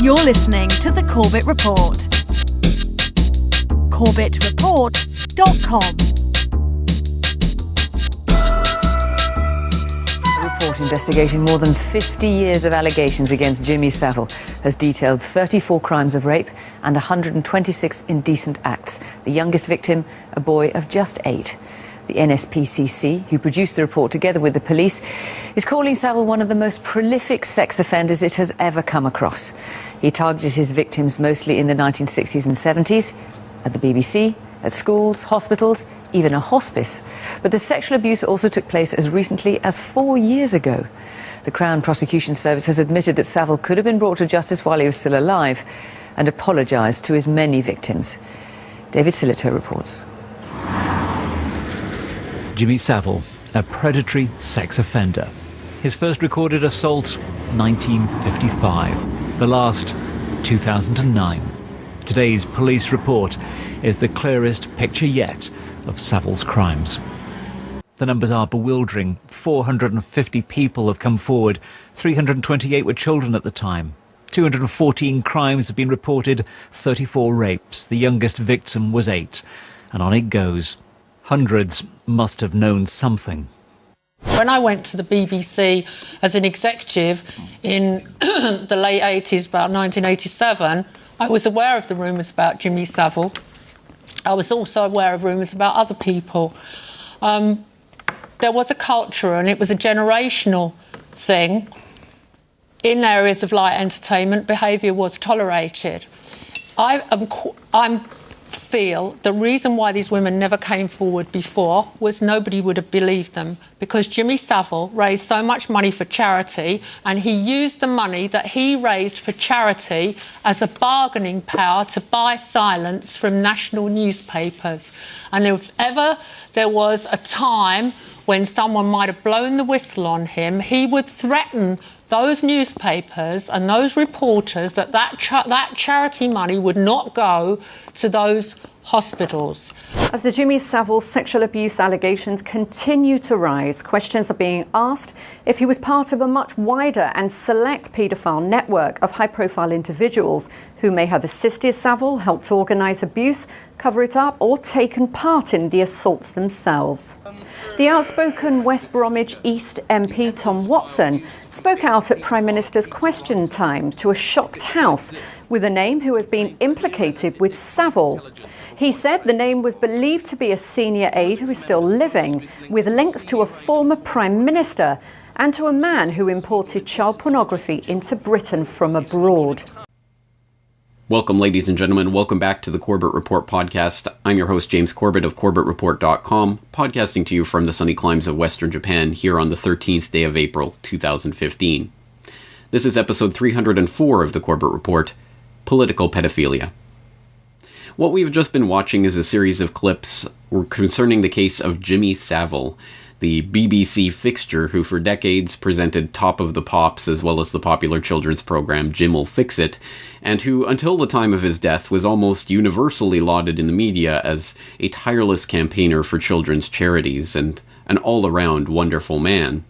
You're listening to The Corbett Report. CorbettReport.com. A report investigating more than 50 years of allegations against Jimmy Savile has detailed 34 crimes of rape and 126 indecent acts. The youngest victim, a boy of just 8. The NSPCC, who produced the report together with the police, is calling Savile one of the most prolific sex offenders it has ever come across. He targeted his victims mostly in the 1960s and 70s, at the BBC, at schools, hospitals, even a hospice. But the sexual abuse also took place as recently as 4 years ago. The Crown Prosecution Service has admitted that Savile could have been brought to justice while he was still alive and apologised to his many victims. David Sillito reports. Jimmy Savile, a predatory sex offender. His first recorded assault, 1955. The last, 2009. Today's police report is the clearest picture yet of Savile's crimes. The numbers are bewildering. 450 people have come forward. 328 were children at the time. 214 crimes have been reported, 34 rapes. The youngest victim was 8. And on it goes. Hundreds must have known something. When I went to the BBC as an executive in the late 80s, about 1987, I was aware of the rumours about Jimmy Savile. I was also aware of rumours about other people. There was a culture, and it was a generational thing. In areas of light entertainment, behaviour was tolerated. I feel the reason why these women never came forward before was nobody would have believed them, because Jimmy Savile raised so much money for charity, and he used the money that he raised for charity as a bargaining power to buy silence from national newspapers. And if ever there was a time when someone might have blown the whistle on him, he would threaten those newspapers and those reporters that charity money would not go to those hospitals. As the Jimmy Savile sexual abuse allegations continue to rise, questions are being asked if he was part of a much wider and select paedophile network of high-profile individuals who may have assisted Savile, helped organise abuse, cover it up, or taken part in the assaults themselves. The outspoken West Bromwich East MP Tom Watson spoke out at Prime Minister's Question Time to a shocked House with a name who has been implicated with Savile. He said the name was believed to be a senior aide who is still living, with links to a former Prime Minister and to a man who imported child pornography into Britain from abroad. Welcome, ladies and gentlemen. Welcome back to the Corbett Report podcast. I'm your host, James Corbett of CorbettReport.com, podcasting to you from the sunny climes of Western Japan here on the 13th day of April, 2015. This is episode 304 of the Corbett Report, Political Pedophilia. What we've just been watching is a series of clips concerning the case of Jimmy Savile, the BBC fixture who for decades presented Top of the Pops as well as the popular children's program Jim'll Fix It, and who, until the time of his death, was almost universally lauded in the media as a tireless campaigner for children's charities and an all-around wonderful man.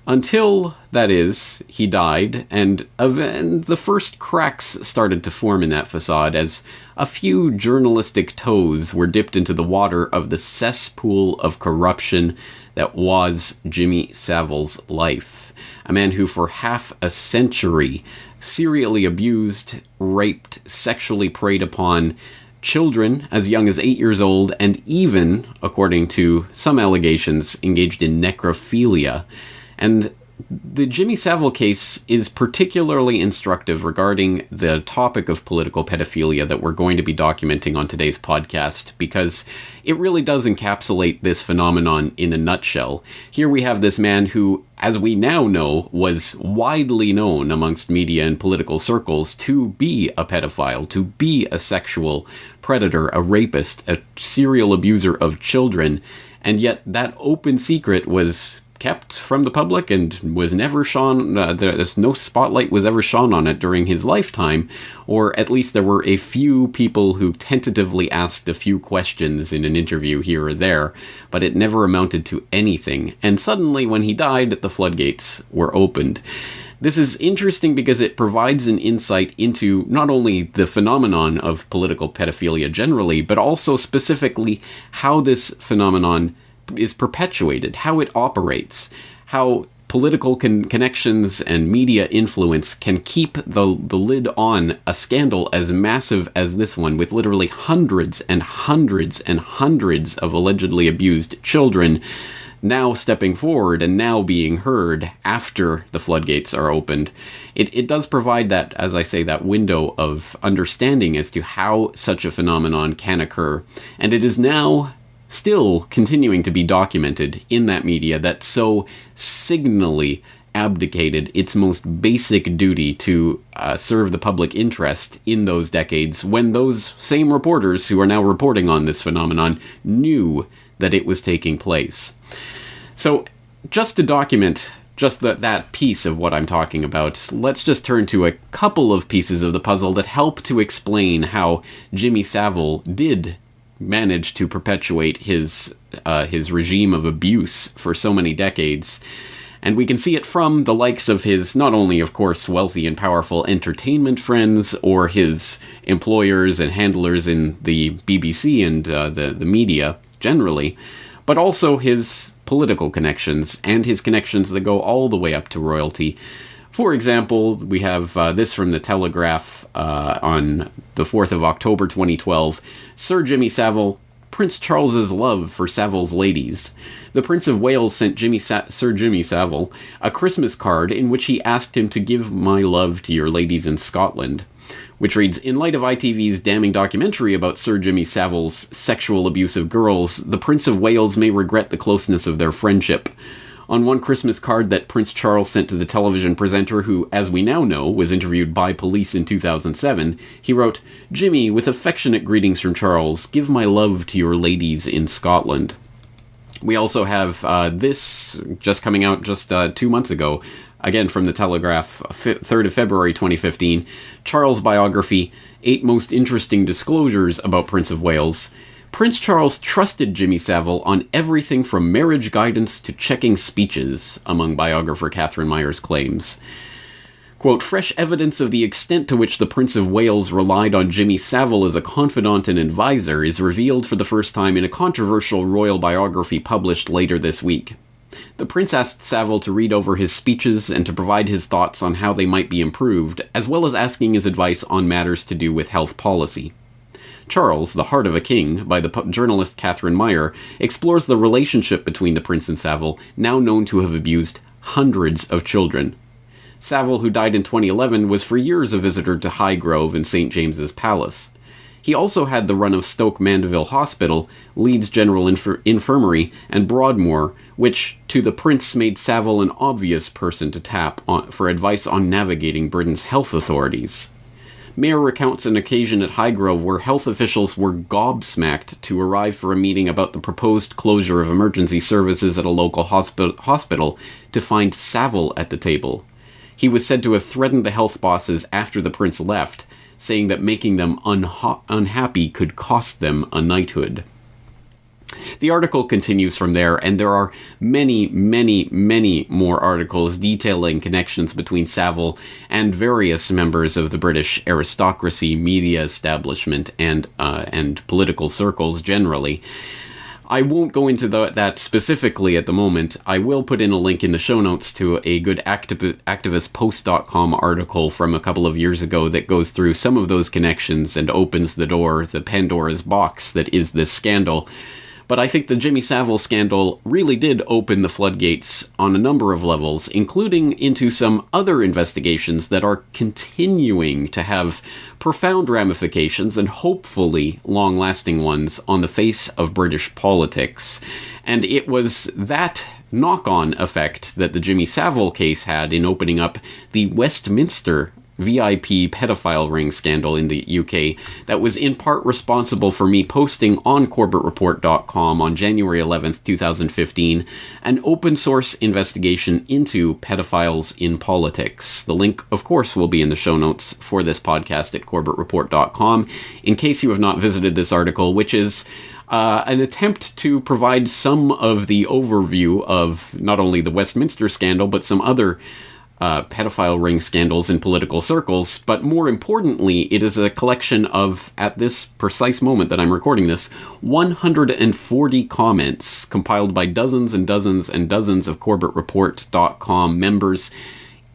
Until, that is, he died, and the first cracks started to form in that facade as a few journalistic toes were dipped into the water of the cesspool of corruption that was Jimmy Savile's life. A man who for half a century serially abused, raped, sexually preyed upon children as young as 8 years old, and even, according to some allegations, engaged in necrophilia. And the Jimmy Savile case is particularly instructive regarding the topic of political pedophilia that we're going to be documenting on today's podcast, because it really does encapsulate this phenomenon in a nutshell. Here we have this man who, as we now know, was widely known amongst media and political circles to be a pedophile, to be a sexual predator, a rapist, a serial abuser of children, and yet that open secret was kept from the public and was never shone, there's no spotlight was ever shone on it during his lifetime, or at least there were a few people who tentatively asked a few questions in an interview here or there, but it never amounted to anything. And suddenly when he died, the floodgates were opened. This is interesting because it provides an insight into not only the phenomenon of political pedophilia generally, but also specifically how this phenomenon is perpetuated, how it operates, how political connections and media influence can keep the lid on a scandal as massive as this one, with literally hundreds and hundreds and hundreds of allegedly abused children now stepping forward and now being heard after the floodgates are opened. It does provide that, as I say, that window of understanding as to how such a phenomenon can occur. And it is now still continuing to be documented in that media that so signally abdicated its most basic duty to serve the public interest in those decades, when those same reporters who are now reporting on this phenomenon knew that it was taking place. So, just to document just that piece of what I'm talking about, let's just turn to a couple of pieces of the puzzle that help to explain how Jimmy Savile did manage to perpetuate his regime of abuse for so many decades. And we can see it from the likes of his, not only, of course, wealthy and powerful entertainment friends, or his employers and handlers in the BBC and the media generally, but also his political connections and his connections that go all the way up to royalty. For example, we have this from the Telegraph on the 4th of October 2012. Sir Jimmy Savile, Prince Charles's love for Savile's ladies. The Prince of Wales sent Sir Jimmy Savile a Christmas card in which he asked him to give my love to your ladies in Scotland. Which reads, in light of ITV's damning documentary about Sir Jimmy Savile's sexual abuse of girls, the Prince of Wales may regret the closeness of their friendship. On one Christmas card that Prince Charles sent to the television presenter who, as we now know, was interviewed by police in 2007, he wrote, Jimmy, with affectionate greetings from Charles, give my love to your ladies in Scotland. We also have this just coming out just 2 months ago, again from the Telegraph, 3rd of February 2015, Charles biography, 8 most interesting disclosures about Prince of Wales. Prince Charles trusted Jimmy Savile on everything from marriage guidance to checking speeches, among biographer Catherine Meyer's claims. Quote, fresh evidence of the extent to which the Prince of Wales relied on Jimmy Savile as a confidant and advisor is revealed for the first time in a controversial royal biography published later this week. The prince asked Savile to read over his speeches and to provide his thoughts on how they might be improved, as well as asking his advice on matters to do with health policy. Charles, The Heart of a King, by the journalist Catherine Meyer, explores the relationship between the prince and Savile, now known to have abused hundreds of children. Savile, who died in 2011, was for years a visitor to Highgrove and St. James's Palace. He also had the run of Stoke Mandeville Hospital, Leeds General Infirmary, and Broadmoor, which, to the prince, made Savile an obvious person to tap for advice on navigating Britain's health authorities. Mayer recounts an occasion at Highgrove where health officials were gobsmacked to arrive for a meeting about the proposed closure of emergency services at a local hospital to find Savile at the table. He was said to have threatened the health bosses after the prince left, saying that making them unhappy could cost them a knighthood. The article continues from there, and there are many, many, many more articles detailing connections between Savile and various members of the British aristocracy, media establishment, and political circles generally. I won't go into that specifically at the moment. I will put in a link in the show notes to a good activistpost.com article from a couple of years ago that goes through some of those connections and opens the door, the Pandora's box that is this scandal. But I think the Jimmy Savile scandal really did open the floodgates on a number of levels, including into some other investigations that are continuing to have profound ramifications and hopefully long-lasting ones on the face of British politics. And it was that knock-on effect that the Jimmy Savile case had in opening up the Westminster VIP pedophile ring scandal in the UK that was in part responsible for me posting on CorbettReport.com on January 11th, 2015, an open source investigation into pedophiles in politics. The link, of course, will be in the show notes for this podcast at CorbettReport.com in case you have not visited this article, which is an attempt to provide some of the overview of not only the Westminster scandal, but some other pedophile ring scandals in political circles, but more importantly, it is a collection of, at this precise moment that I'm recording this, 140 comments compiled by dozens and dozens and dozens of CorbettReport.com members.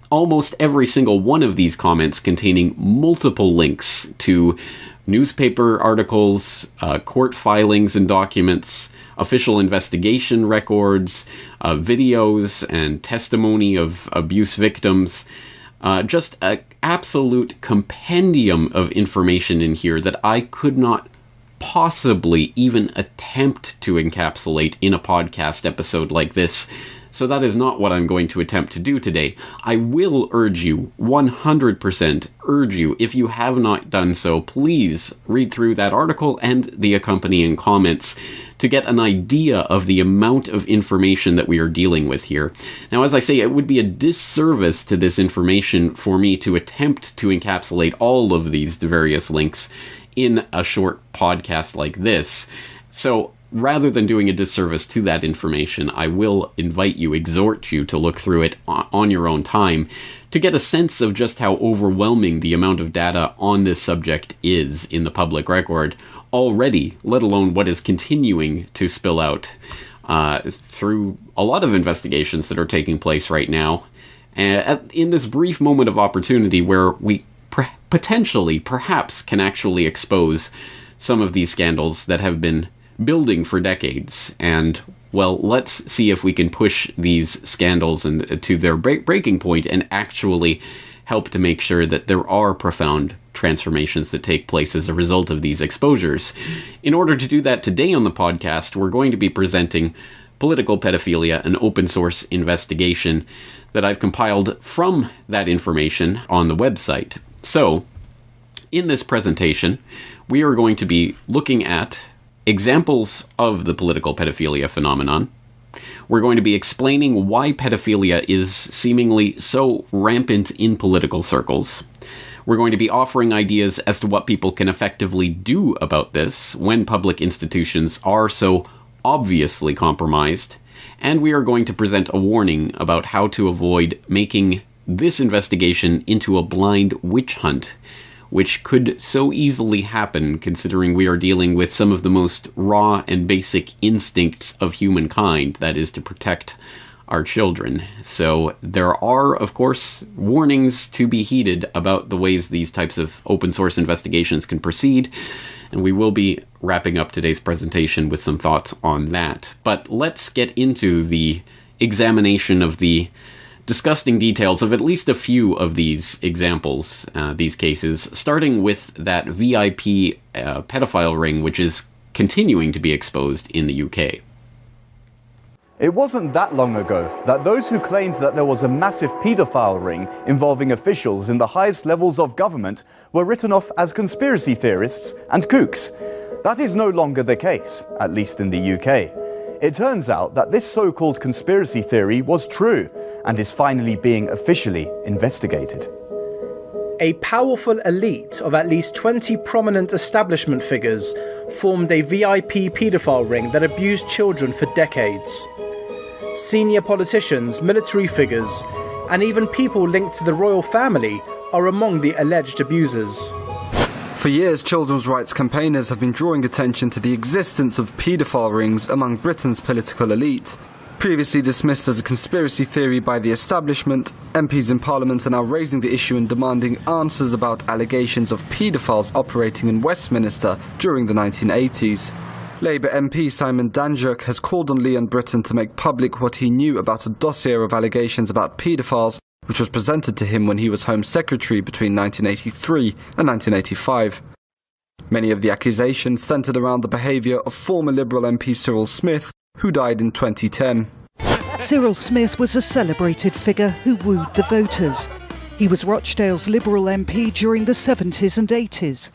Almost every single one of these comments containing multiple links to newspaper articles, court filings and documents, official investigation records, videos and testimony of abuse victims. Just an absolute compendium of information in here that I could not possibly even attempt to encapsulate in a podcast episode like this. So that is not what I'm going to attempt to do today. I will urge you, 100% urge you, if you have not done so, please read through that article and the accompanying comments to get an idea of the amount of information that we are dealing with here. Now, as I say, it would be a disservice to this information for me to attempt to encapsulate all of these various links in a short podcast like this. So, rather than doing a disservice to that information, I will exhort you to look through it on your own time to get a sense of just how overwhelming the amount of data on this subject is in the public record already, let alone what is continuing to spill out through a lot of investigations that are taking place right now. In this brief moment of opportunity where we perhaps can actually expose some of these scandals that have been building for decades. And, well, let's see if we can push these scandals to their breaking point and actually help to make sure that there are profound transformations that take place as a result of these exposures. In order to do that today on the podcast, we're going to be presenting Political Pedophilia, an open source investigation that I've compiled from that information on the website. So, in this presentation, we are going to be looking at examples of the political pedophilia phenomenon. We're going to be explaining why pedophilia is seemingly so rampant in political circles. We're going to be offering ideas as to what people can effectively do about this when public institutions are so obviously compromised. And we are going to present a warning about how to avoid making this investigation into a blind witch hunt, which could so easily happen considering we are dealing with some of the most raw and basic instincts of humankind, that is to protect our children. So there are, of course, warnings to be heeded about the ways these types of open source investigations can proceed, and we will be wrapping up today's presentation with some thoughts on that. But let's get into the examination of the disgusting details of at least a few of these examples, these cases, starting with that VIP pedophile ring, which is continuing to be exposed in the UK. It wasn't that long ago that those who claimed that there was a massive paedophile ring involving officials in the highest levels of government were written off as conspiracy theorists and kooks. That is no longer the case, at least in the UK. It turns out that this so-called conspiracy theory was true and is finally being officially investigated. A powerful elite of at least 20 prominent establishment figures formed a VIP paedophile ring that abused children for decades. Senior politicians, military figures, and even people linked to the royal family are among the alleged abusers. For years, children's rights campaigners have been drawing attention to the existence of paedophile rings among Britain's political elite. Previously dismissed as a conspiracy theory by the establishment, MPs in Parliament are now raising the issue and demanding answers about allegations of paedophiles operating in Westminster during the 1980s. Labour MP Simon Danjuk has called on Leon Britton to make public what he knew about a dossier of allegations about paedophiles which was presented to him when he was Home Secretary between 1983 and 1985. Many of the accusations centred around the behaviour of former Liberal MP Cyril Smith, who died in 2010. Cyril Smith was a celebrated figure who wooed the voters. He was Rochdale's Liberal MP during the 70s and 80s.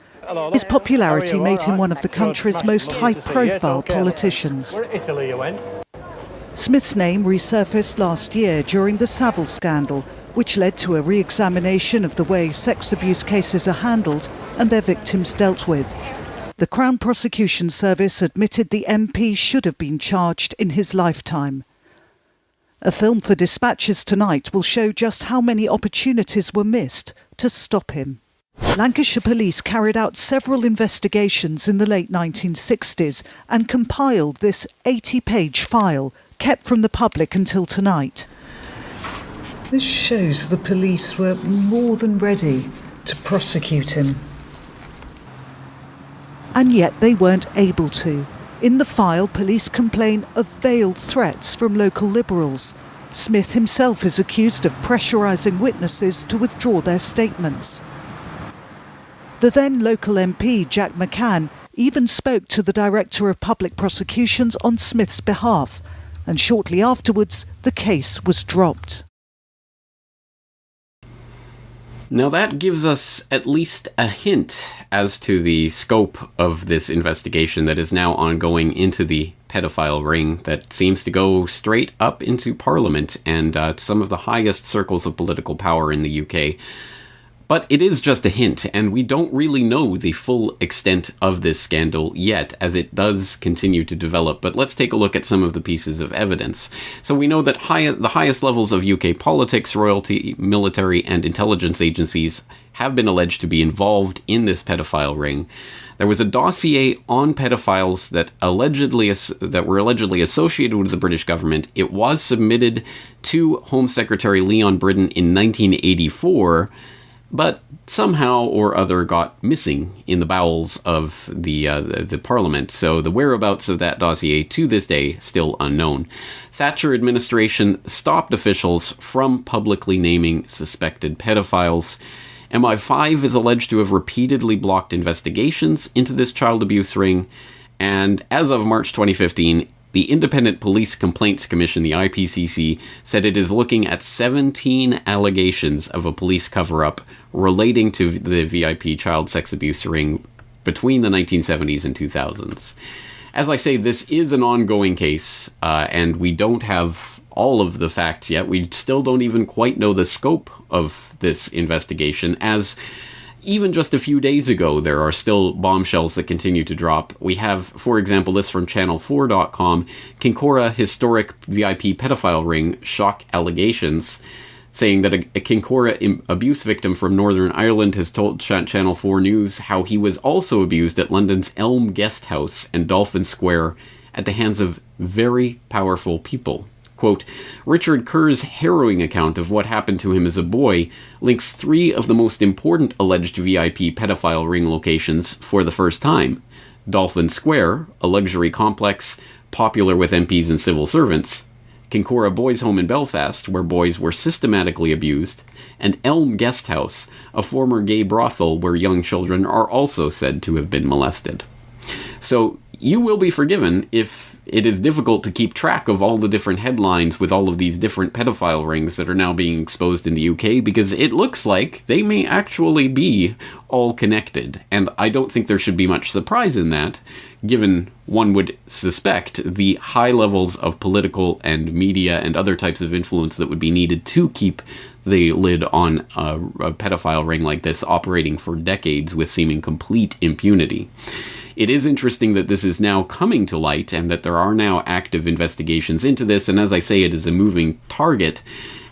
His popularity made him one of the country's most high-profile politicians. Smith's name resurfaced last year during the Savile scandal, which led to a re-examination of the way sex abuse cases are handled and their victims dealt with. The Crown Prosecution Service admitted the MP should have been charged in his lifetime. A film for dispatches tonight will show just how many opportunities were missed to stop him. Lancashire Police carried out several investigations in the late 1960s and compiled this 80-page file kept from the public until tonight. This shows the police were more than ready to prosecute him. And yet they weren't able to. In the file, police complain of veiled threats from local Liberals. Smith himself is accused of pressurising witnesses to withdraw their statements. The then local MP, Jack McCann, even spoke to the Director of Public Prosecutions on Smith's behalf, and shortly afterwards the case was dropped. Now that gives us at least a hint as to the scope of this investigation that is now ongoing into the pedophile ring that seems to go straight up into Parliament and some of the highest circles of political power in the UK. But it is just a hint, and we don't really know the full extent of this scandal yet, as it does continue to develop. But let's take a look at some of the pieces of evidence. So we know that the highest levels of UK politics, royalty, military, and intelligence agencies have been alleged to be involved in this pedophile ring. There was a dossier on pedophiles that were allegedly associated with the British government. It was submitted to Home Secretary Leon Brittan in 1984, but somehow or other got missing in the bowels of the Parliament. So the whereabouts of that dossier to this day still unknown. Thatcher administration stopped officials from publicly naming suspected pedophiles. MI5 is alleged to have repeatedly blocked investigations into this child abuse ring, and as of March 2015, the Independent Police Complaints Commission, the IPCC, said it is looking at 17 allegations of a police cover-up relating to the VIP child sex abuse ring between the 1970s and 2000s. As I say, this is an ongoing case, and we don't have all of the facts yet. We still don't even quite know the scope of this investigation, as even just a few days ago, there are still bombshells that continue to drop. We have, for example, this from channel4.com, Kincora historic VIP pedophile ring shock allegations, saying that a Kincora abuse victim from Northern Ireland has told Channel 4 News how he was also abused at London's Elm Guest House and Dolphin Square at the hands of very powerful people. Quote, Richard Kerr's harrowing account of what happened to him as a boy links three of the most important alleged VIP pedophile ring locations for the first time. Dolphin Square, a luxury complex popular with MPs and civil servants, Kincora Boys Home in Belfast, where boys were systematically abused, and Elm Guest House, a former gay brothel where young children are also said to have been molested. So you will be forgiven if it is difficult to keep track of all the different headlines with all of these different pedophile rings that are now being exposed in the UK, because it looks like they may actually be all connected. And I don't think there should be much surprise in that, given one would suspect the high levels of political and media and other types of influence that would be needed to keep the lid on a pedophile ring like this operating for decades with seeming complete impunity. It is interesting that this is now coming to light and that there are now active investigations into this, and as I say, it is a moving target.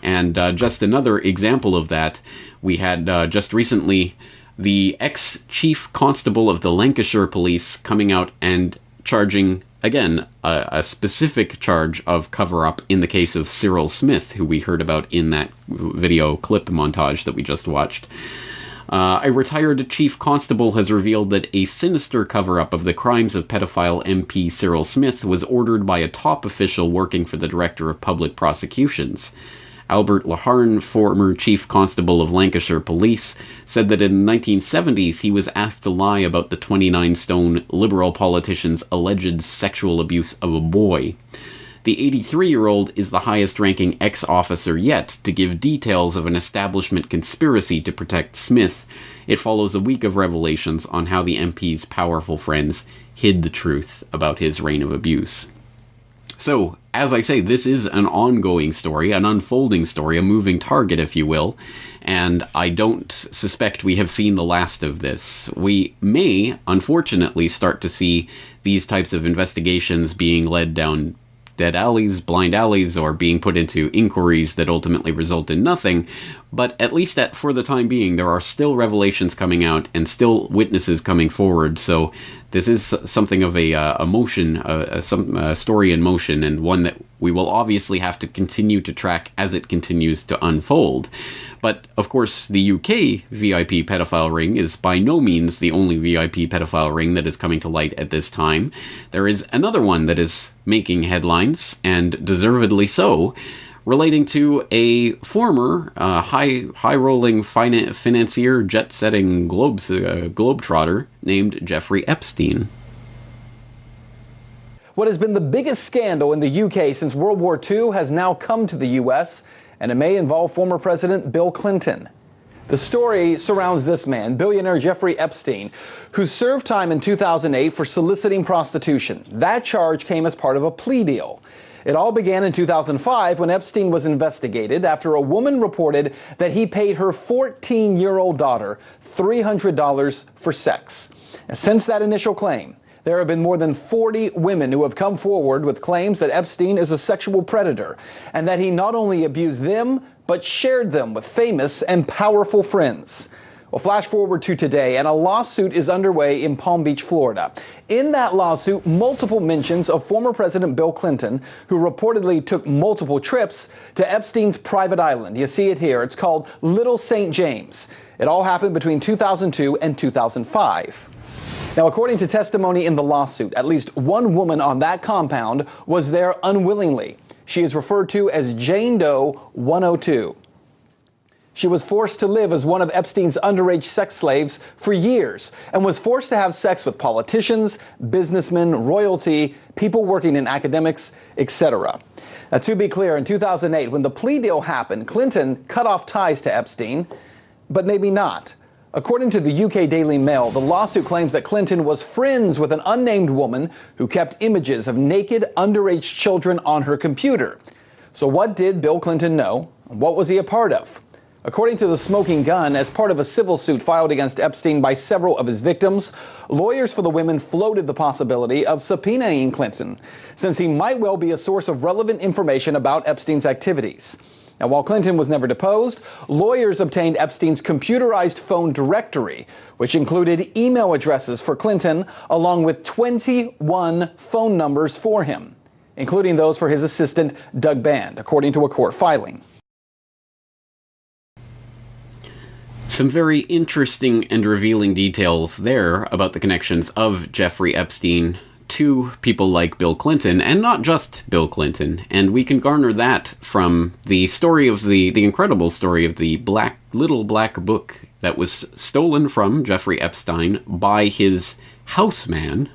And just another example of that, we had just recently the ex-chief constable of the Lancashire Police coming out and charging, again, a specific charge of cover-up in the case of Cyril Smith, who we heard about in that video clip montage that we just watched. A retired chief constable has revealed that a sinister cover-up of the crimes of pedophile MP Cyril Smith was ordered by a top official working for the Director of Public Prosecutions. Albert Laharn, former chief constable of Lancashire Police, said that in the 1970s he was asked to lie about the 29-stone Liberal politician's alleged sexual abuse of a boy. The 83-year-old is the highest-ranking ex-officer yet to give details of an establishment conspiracy to protect Smith. It follows a week of revelations on how the MP's powerful friends hid the truth about his reign of abuse. So, as I say, this is an ongoing story, an unfolding story, a moving target, if you will, and I don't suspect we have seen the last of this. We may, unfortunately, start to see these types of investigations being led down dead alleys, blind alleys, or being put into inquiries that ultimately result in nothing. But at least for the time being, there are still revelations coming out and still witnesses coming forward. So this is something of a motion, some story in motion, and one that we will obviously have to continue to track as it continues to unfold. But, of course, the UK VIP pedophile ring is by no means the only VIP pedophile ring that is coming to light at this time. There is another one that is making headlines, and deservedly so, relating to a former high-rolling financier, jet-setting globetrotter named Jeffrey Epstein. What has been the biggest scandal in the UK since World War II has now come to the US, and it may involve former President Bill Clinton. The story surrounds this man, billionaire Jeffrey Epstein, who served time in 2008 for soliciting prostitution. That charge came as part of a plea deal. It all began in 2005 when Epstein was investigated after a woman reported that he paid her 14-year-old daughter $300 for sex. And since that initial claim, there have been more than 40 women who have come forward with claims that Epstein is a sexual predator and that he not only abused them, but shared them with famous and powerful friends. Well, flash forward to today, and a lawsuit is underway in Palm Beach, Florida. In that lawsuit, multiple mentions of former President Bill Clinton, who reportedly took multiple trips to Epstein's private island. You see it here. It's called Little St. James. It all happened between 2002 and 2005. Now, according to testimony in the lawsuit, at least one woman on that compound was there unwillingly. She is referred to as Jane Doe 102. She was forced to live as one of Epstein's underage sex slaves for years and was forced to have sex with politicians, businessmen, royalty, people working in academics, etc. Now, to be clear, in 2008, when the plea deal happened, Clinton cut off ties to Epstein, but maybe not. According to the UK Daily Mail, the lawsuit claims that Clinton was friends with an unnamed woman who kept images of naked underage children on her computer. So what did Bill Clinton know? What was he a part of? According to the Smoking Gun, as part of a civil suit filed against Epstein by several of his victims, lawyers for the women floated the possibility of subpoenaing Clinton, since he might well be a source of relevant information about Epstein's activities. Now, while Clinton was never deposed, lawyers obtained Epstein's computerized phone directory, which included email addresses for Clinton, along with 21 phone numbers for him, including those for his assistant, Doug Band, according to a court filing. Some very interesting and revealing details there about the connections of Jeffrey Epstein to people like Bill Clinton, and not just Bill Clinton. And we can garner that from the story of the incredible story of the little black book that was stolen from Jeffrey Epstein by his houseman,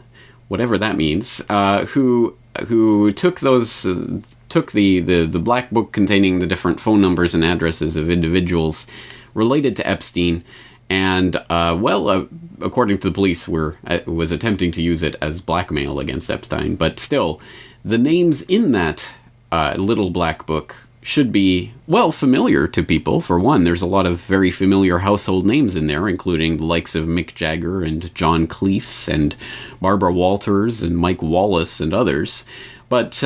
whatever that means, who took the black book containing the different phone numbers and addresses of individuals related to Epstein, and, according to the police, was attempting to use it as blackmail against Epstein. But still, the names in that little black book should be, well, familiar to people. For one, there's a lot of very familiar household names in there, including the likes of Mick Jagger and John Cleese and Barbara Walters and Mike Wallace and others. But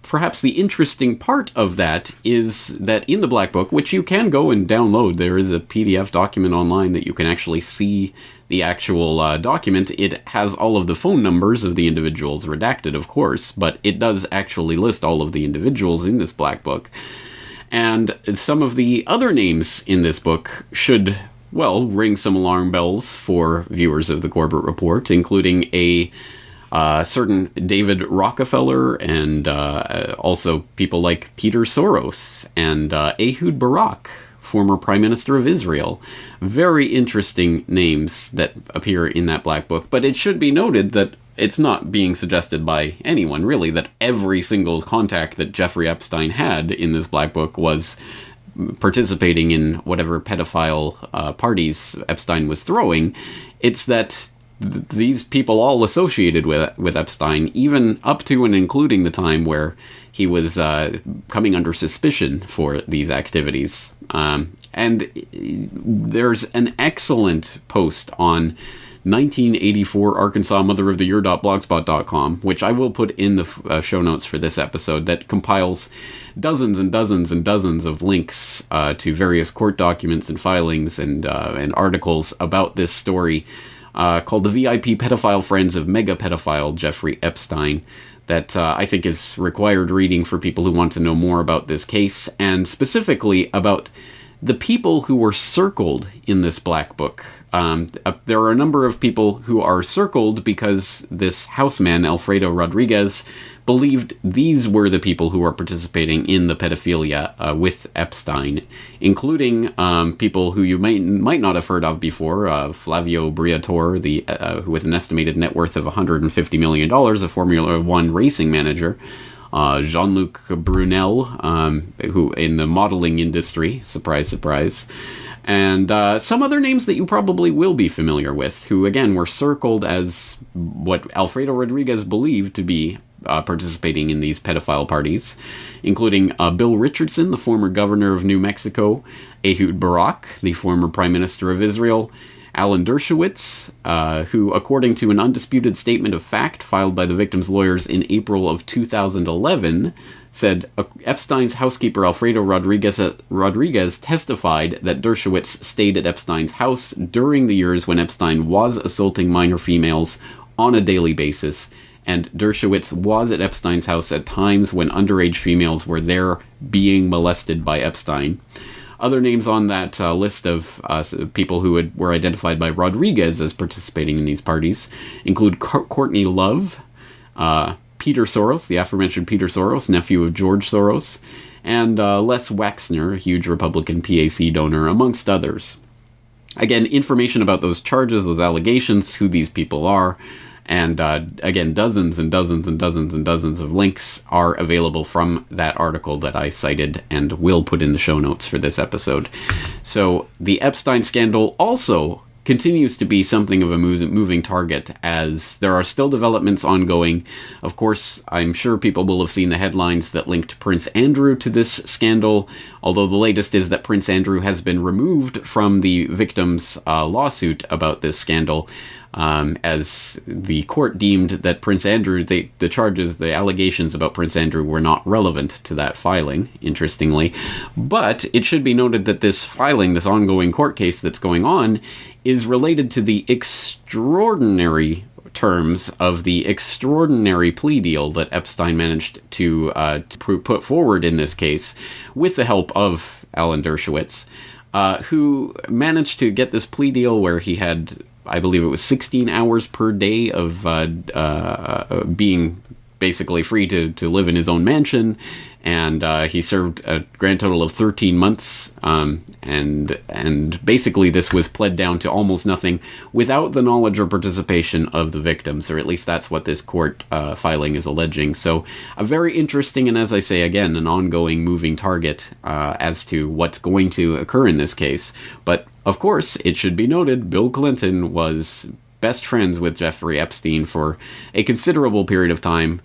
perhaps the interesting part of that is that in the Black Book, which you can go and download, there is a PDF document online that you can actually see the actual document. It has all of the phone numbers of the individuals, redacted of course, but it does actually list all of the individuals in this Black Book. And some of the other names in this book should, well, ring some alarm bells for viewers of the Corbett Report, including a certain David Rockefeller, and also people like Peter Soros and Ehud Barak, former Prime Minister of Israel. Very interesting names that appear in that Black Book, but it should be noted that it's not being suggested by anyone, really, that every single contact that Jeffrey Epstein had in this Black Book was participating in whatever pedophile parties Epstein was throwing. It's that these people all associated with Epstein, even up to and including the time where he was coming under suspicion for these activities. And there's an excellent post on 1984 Arkansas Mother of the Year.blogspot.com, which I will put in the show notes for this episode, that compiles dozens and dozens and dozens of links to various court documents and filings and articles about this story, called The VIP Pedophile Friends of Mega Pedophile Jeffrey Epstein, that I think is required reading for people who want to know more about this case, and specifically about the people who were circled in this black book. There are a number of people who are circled because this houseman, Alfredo Rodriguez, believed these were the people who were participating in the pedophilia with Epstein, including people who you might not have heard of before. Flavio Briatore, with an estimated net worth of $150 million, a Formula One racing manager. Jean-Luc Brunel, who in the modeling industry, surprise, surprise, and some other names that you probably will be familiar with, who again were circled as what Alfredo Rodriguez believed to be participating in these pedophile parties, including Bill Richardson, the former governor of New Mexico, Ehud Barak, the former prime minister of Israel, Alan Dershowitz, who, according to an undisputed statement of fact filed by the victim's lawyers in April of 2011, said Epstein's housekeeper Alfredo Rodriguez testified that Dershowitz stayed at Epstein's house during the years when Epstein was assaulting minor females on a daily basis, and Dershowitz was at Epstein's house at times when underage females were there being molested by Epstein. Other names on that list of people who were identified by Rodriguez as participating in these parties include Courtney Love, Peter Soros, the aforementioned Peter Soros, nephew of George Soros, and Les Waxner, a huge Republican PAC donor, amongst others. Again, information about those charges, those allegations, who these people are, and again, dozens and dozens and dozens and dozens of links are available from that article that I cited and will put in the show notes for this episode. So the Epstein scandal also continues to be something of a moving target, as there are still developments ongoing. Of course, I'm sure people will have seen the headlines that linked Prince Andrew to this scandal, although the latest is that Prince Andrew has been removed from the victim's lawsuit about this scandal, as the court deemed that Prince Andrew, the allegations about Prince Andrew were not relevant to that filing, interestingly. But it should be noted that this filing, this ongoing court case that's going on, is related to the extraordinary terms of the extraordinary plea deal that Epstein managed to put forward in this case with the help of Alan Dershowitz, who managed to get this plea deal where he had, I believe it was 16 hours per day of being basically free to live in his own mansion, and he served a grand total of 13 months, and basically this was pled down to almost nothing without the knowledge or participation of the victims, or at least that's what this court filing is alleging. So a very interesting, and as I say again, an ongoing moving target as to what's going to occur in this case. But of course, it should be noted, Bill Clinton was best friends with Jeffrey Epstein for a considerable period of time,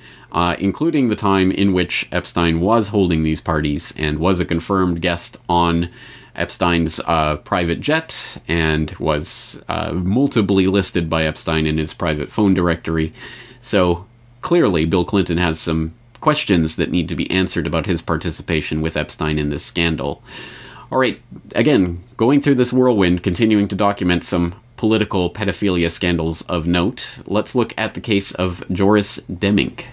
including the time in which Epstein was holding these parties and was a confirmed guest on Epstein's private jet, and was multiply listed by Epstein in his private phone directory. So clearly Bill Clinton has some questions that need to be answered about his participation with Epstein in this scandal. All right, again, going through this whirlwind, continuing to document some political pedophilia scandals of note, let's look at the case of Joris Demmink.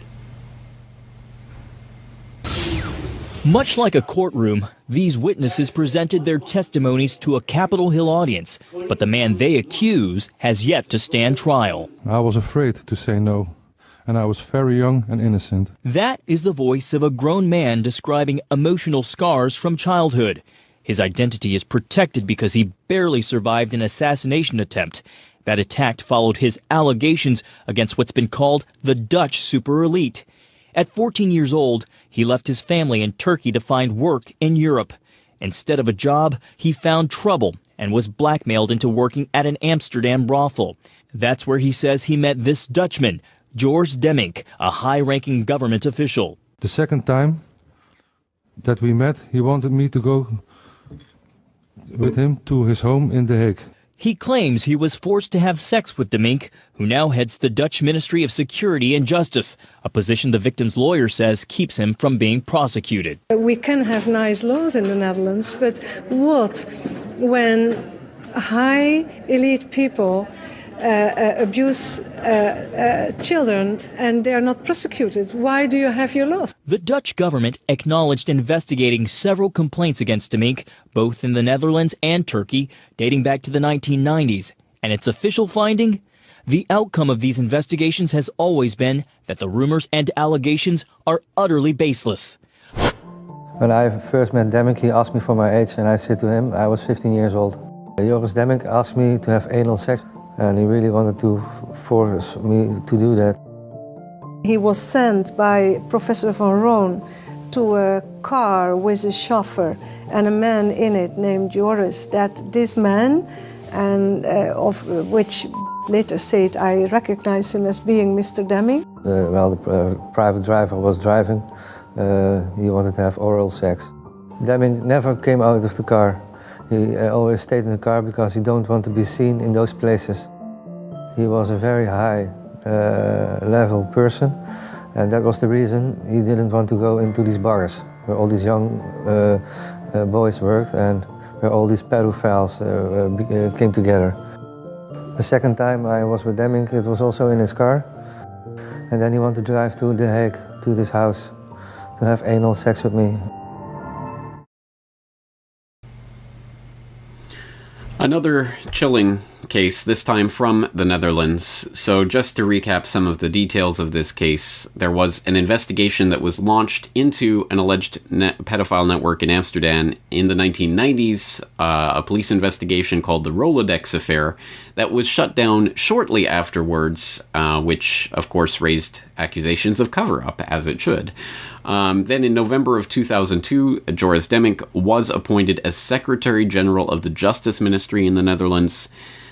Much like a courtroom, these witnesses presented their testimonies to a Capitol Hill audience, but the man they accuse has yet to stand trial. I was afraid to say no, and I was very young and innocent. That is the voice of a grown man describing emotional scars from childhood. His identity is protected because he barely survived an assassination attempt. That attack followed his allegations against what's been called the Dutch super elite. At 14 years old, he left his family in Turkey to find work in Europe. Instead of a job, he found trouble and was blackmailed into working at an Amsterdam brothel. That's where he says he met this Dutchman, Joris Demmink, a high-ranking government official. The second time that we met, he wanted me to go with him to his home in The Hague. He claims he was forced to have sex with Demink, who now heads the Dutch Ministry of Security and Justice, a position the victim's lawyer says keeps him from being prosecuted. We can have nice laws in the Netherlands, but what when high elite people abuse children and they are not prosecuted? Why do you have your laws? The Dutch government acknowledged investigating several complaints against Demink, both in the Netherlands and Turkey, dating back to the 1990s. And its official finding? The outcome of these investigations has always been that the rumors and allegations are utterly baseless. When I first met Demink, he asked me for my age, and I said to him I was 15 years old. Joris Demink asked me to have anal sex, and he really wanted to force me to do that. He was sent by Professor van Roon to a car with a chauffeur and a man in it named Joris. That this man, and of which later said I recognize him as being Mr. Demink. While the private driver was driving, he wanted to have oral sex. Demink never came out of the car. He always stayed in the car because he don't want to be seen in those places. He was a very high level person, and that was the reason he didn't want to go into these bars where all these young boys worked and where all these pedophiles came together. The second time I was with Demink, it was also in his car, and then he wanted to drive to The Hague, to this house, to have anal sex with me. Another chilling case, this time from the Netherlands. So just to recap some of the details of this case, there was an investigation that was launched into an alleged pedophile network in Amsterdam in the 1990s, a police investigation called the Rolodex Affair that was shut down shortly afterwards, which of course raised accusations of cover-up, as it should. Then in November of 2002, Joris Demink was appointed as Secretary General of the Justice Ministry in the Netherlands.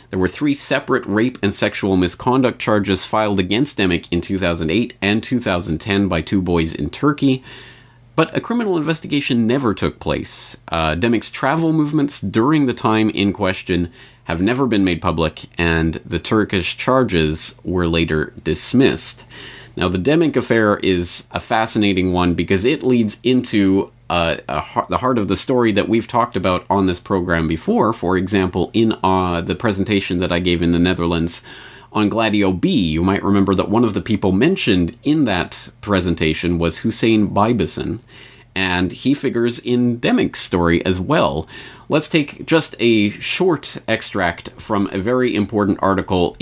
There were 3 separate rape and sexual misconduct charges filed against Demink in 2008 and 2010 by 2 boys in Turkey. But a criminal investigation never took place. Demink's travel movements during the time in question have never been made public, and the Turkish charges were later dismissed. Now, the Demink affair is a fascinating one because it leads into the heart of the story that we've talked about on this program before. For example, in the presentation that I gave in the Netherlands on Gladio B, you might remember that one of the people mentioned in that presentation was Hussein Bijbesen, and he figures in Demink's story as well. Let's take just a short extract from a very important article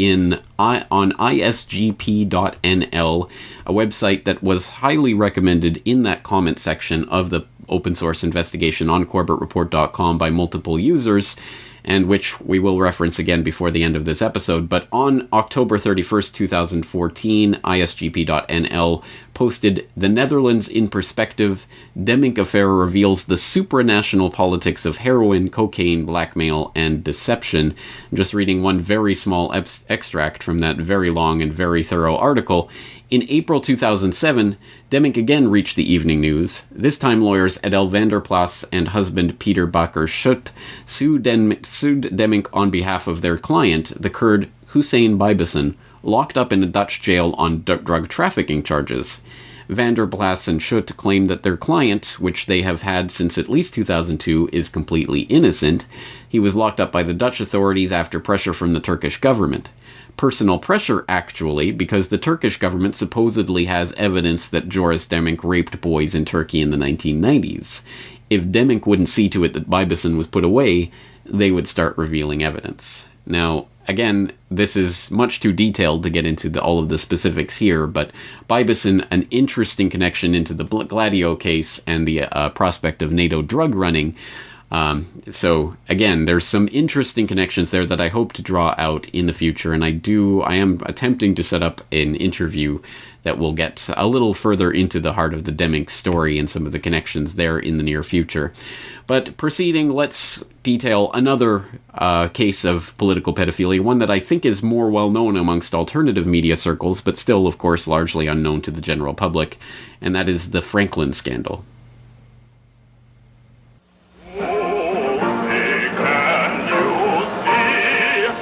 on isgp.nl, a website that was highly recommended in that comment section of the open source investigation on CorbettReport.com by multiple users, and which we will reference again before the end of this episode. But on October 31st, 2014, isgp.nl posted, "The Netherlands in Perspective, Demink Affair reveals the supranational politics of heroin, cocaine, blackmail, and deception." I'm just reading one very small extract from that very long and very thorough article. In April 2007, Demink again reached the evening news. This time lawyers Adele Vanderplas and husband Peter Bakker-Schut sued Demink on behalf of their client, the Kurd Hussein Bijbesen, locked up in a Dutch jail on drug trafficking charges. Vanderplas and Schut claim that their client, which they have had since at least 2002, is completely innocent. He was locked up by the Dutch authorities after pressure from the Turkish government. Personal pressure, actually, because the Turkish government supposedly has evidence that Joris Demink raped boys in Turkey in the 1990s. If Demink wouldn't see to it that Bijbesen was put away, they would start revealing evidence. Now, again, this is much too detailed to get into all of the specifics here, but Bijbesen, an interesting connection into the Gladio case and the prospect of NATO drug running. So again, there's some interesting connections there that I hope to draw out in the future, and I am attempting to set up an interview that will get a little further into the heart of the Demink story and some of the connections there in the near future. But proceeding, let's detail another case of political pedophilia, one that I think is more well known amongst alternative media circles, but still, of course, largely unknown to the general public, and that is the Franklin scandal.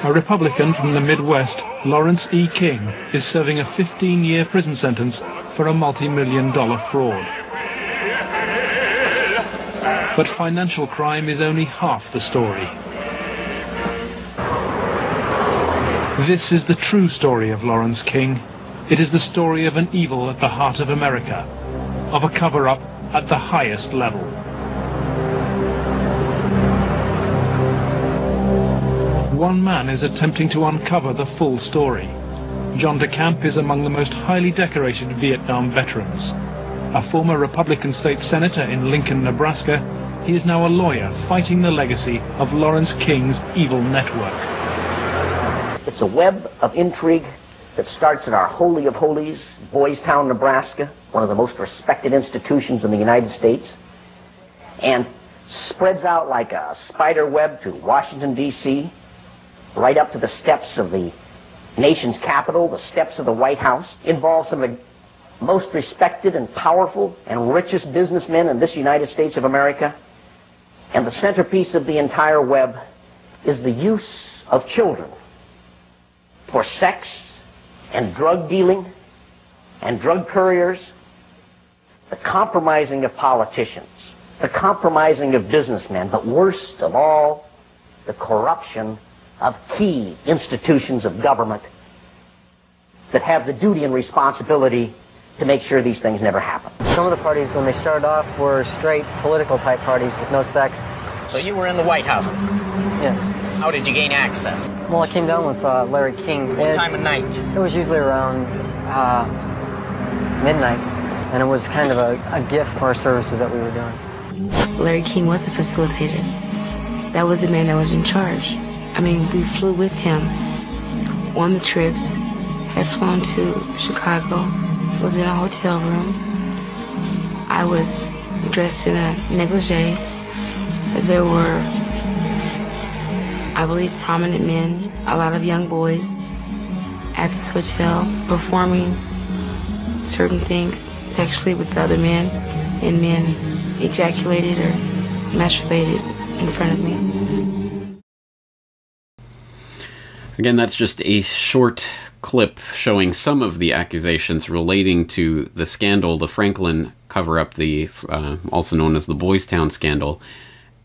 A Republican from the Midwest, Lawrence E. King, is serving a 15-year prison sentence for a multi-million-dollar fraud. But financial crime is only half the story. This is the true story of Lawrence King. It is the story of an evil at the heart of America, of a cover-up at the highest level. One man is attempting to uncover the full story. John DeCamp is among the most highly decorated Vietnam veterans. A former Republican state senator in Lincoln, Nebraska, he is now a lawyer fighting the legacy of Lawrence King's evil network. It's a web of intrigue that starts in our Holy of Holies, Boys Town, Nebraska, one of the most respected institutions in the United States, and spreads out like a spider web to Washington, D.C., right up to the steps of the nation's capital, the steps of the White House, involves some of the most respected and powerful and richest businessmen in this United States of America. And the centerpiece of the entire web is the use of children for sex and drug dealing and drug couriers, the compromising of politicians, the compromising of businessmen, but worst of all, the corruption of key institutions of government that have the duty and responsibility to make sure these things never happen. Some of the parties, when they started off, were straight political type parties with no sex. So you were in the White House then? Yes. How did you gain access? Well, I came down with Larry King. What time of night? It was usually around midnight, and it was kind of a gift for our services that we were doing. Larry King was the facilitator. That was the man that was in charge. I mean, we flew with him on the trips, had flown to Chicago, was in a hotel room. I was dressed in a negligee. There were, I believe, prominent men, a lot of young boys at this hotel performing certain things sexually with other men, and men ejaculated or masturbated in front of me. Again, that's just a short clip showing some of the accusations relating to the scandal, the Franklin cover-up, the also known as the Boys Town scandal.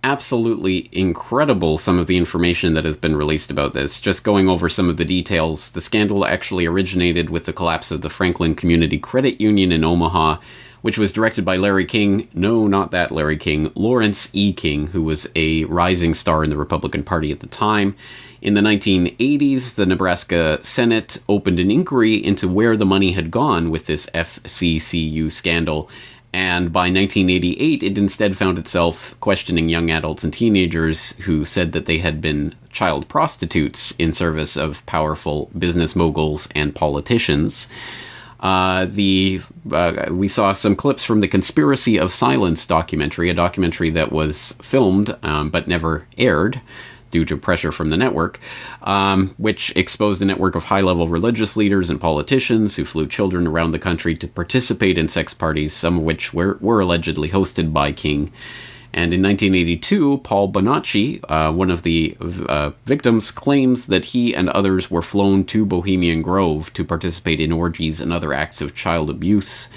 Absolutely incredible, some of the information that has been released about this. Just going over some of the details, the scandal actually originated with the collapse of the Franklin Community Credit Union in Omaha, which was directed by Larry King. No, not that Larry King. Lawrence E. King, who was a rising star in the Republican Party at the time. In the 1980s, the Nebraska Senate opened an inquiry into where the money had gone with this FCCU scandal. And by 1988, it instead found itself questioning young adults and teenagers who said that they had been child prostitutes in service of powerful business moguls and politicians. We saw some clips from the Conspiracy of Silence documentary, a documentary that was filmed but never aired due to pressure from the network, which exposed a network of high-level religious leaders and politicians who flew children around the country to participate in sex parties, some of which were allegedly hosted by King. And in 1982, Paul Bonacci, one of the victims, claims that he and others were flown to Bohemian Grove to participate in orgies and other acts of child abuse.